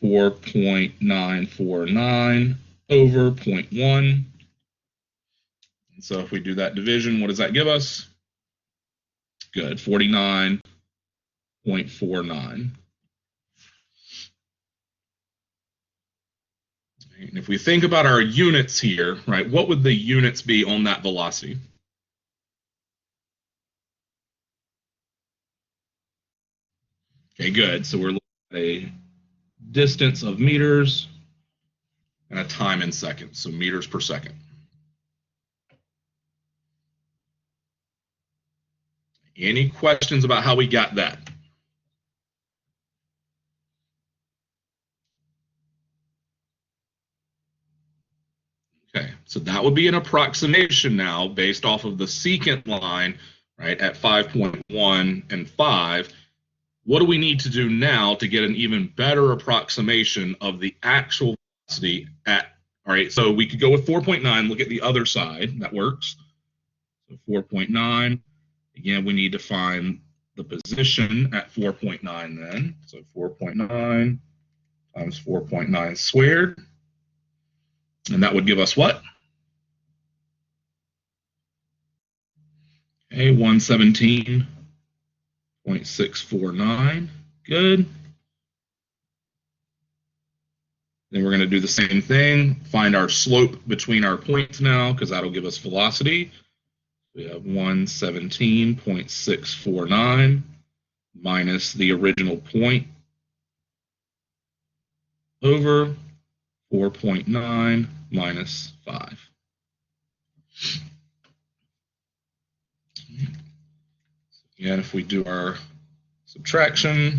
4.949 over 0.1. And so if we do that division, what does that give us? Good, 49.49. And if we think about our units here, right, what would the units be on that velocity? Okay, good. So we're looking at a distance of meters and a time in seconds, so meters per second. Any questions about how we got that? Okay, so that would be an approximation now based off of the secant line, right, at 5.1 and 5. What do we need to do now to get an even better approximation of the actual velocity at, all right, so we could go with 4.9, look at the other side, that works. So 4.9, again, we need to find the position at 4.9 then. So 4.9 times 4.9 squared. And that would give us what? Okay, 117.649. Good. Then we're going to do the same thing, find our slope between our points now, because that'll give us velocity. We have 117.649 minus the original point over 4.9 minus 5. Again, if we do our subtraction,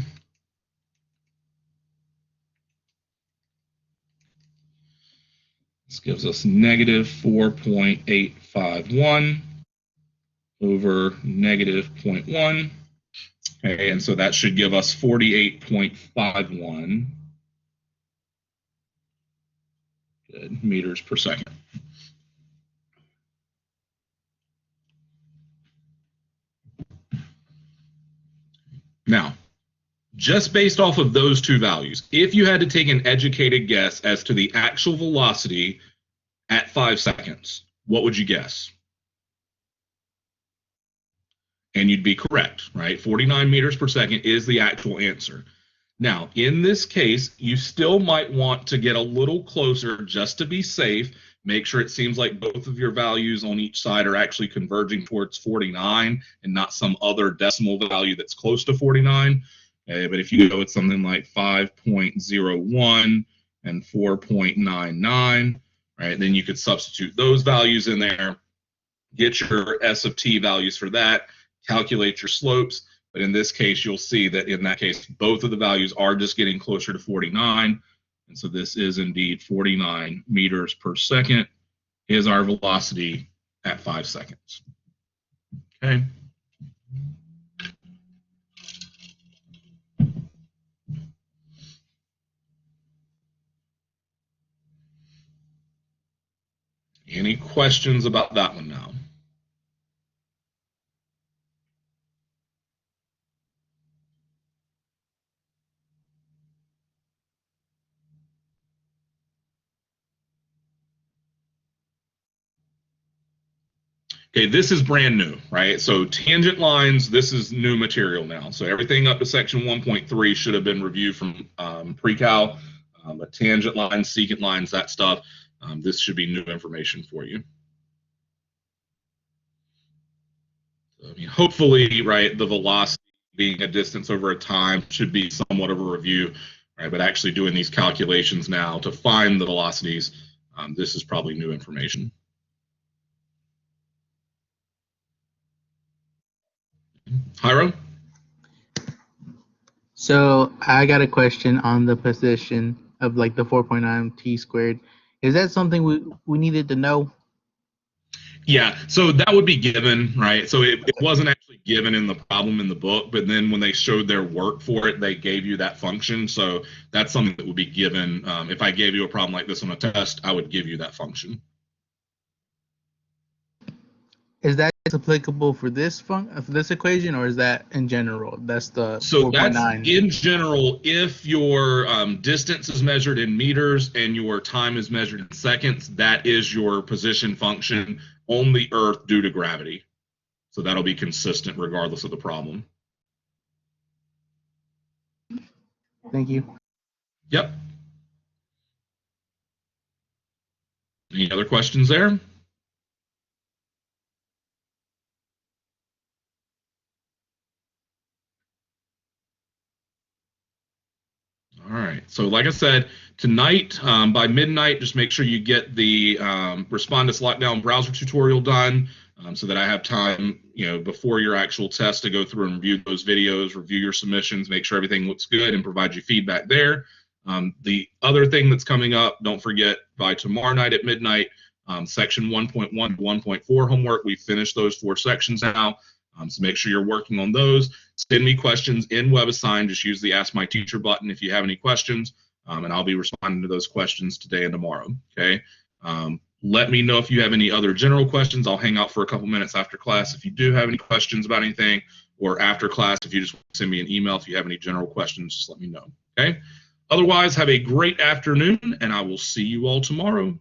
this gives us negative 4.851 over negative 0.1. Okay, and so that should give us 48.51 meters per second. Now, just based off of those two values, if you had to take an educated guess as to the actual velocity at 5 seconds, what would you guess? And you'd be correct, right? 49 meters per second is the actual answer. Now, in this case, you still might want to get a little closer just to be safe. Make sure it seems like both of your values on each side are actually converging towards 49 and not some other decimal value that's close to 49. Okay, but if you go with something like 5.01 and 4.99, right, then you could substitute those values in there, get your S of t values for that, calculate your slopes. But in this case, you'll see that in that case, both of the values are just getting closer to 49. And so this is indeed 49 meters per second is our velocity at 5 seconds. Okay. Any questions about that one now? Okay, this is brand new, right? So tangent lines, this is new material now. So everything up to section 1.3 should have been reviewed from pre-cal, but tangent lines, secant lines, that stuff, this should be new information for you. So, I mean, hopefully, right, the velocity being a distance over a time should be somewhat of a review, right? But actually doing these calculations now to find the velocities, this is probably new information. Hyro? So I got a question on the position of like the 4.9 t squared. Is that something we needed to know? Yeah, so that would be given, right? So it wasn't actually given in the problem in the book, but then when they showed their work for it, they gave you that function. So that's something that would be given. If I gave you a problem like this on a test, I would give you that function. Is that applicable for this equation, or is that in general? That's the So 4.9. that's in general if your distance is measured in meters and your time is measured in seconds, that is your position function on the Earth due to gravity. So that'll be consistent regardless of the problem. Thank you. Yep. Any other questions there? All right. So like I said, tonight by midnight, just make sure you get the Respondus Lockdown browser tutorial done so that I have time, before your actual test to go through and review those videos, review your submissions, make sure everything looks good, and provide you feedback there. The other thing that's coming up, don't forget, by tomorrow night at midnight, section 1.1 to 1.4 homework. We finished those 4 sections now. So make sure you're working on those. Send me questions in WebAssign. Just use the Ask My Teacher button if you have any questions, and I'll be responding to those questions today and tomorrow. Okay. Let me know if you have any other general questions. I'll hang out for a couple minutes after class if you do have any questions about anything, or after class. If you just send me an email if you have any general questions, just let me know. Okay. Otherwise, have a great afternoon, and I will see you all tomorrow.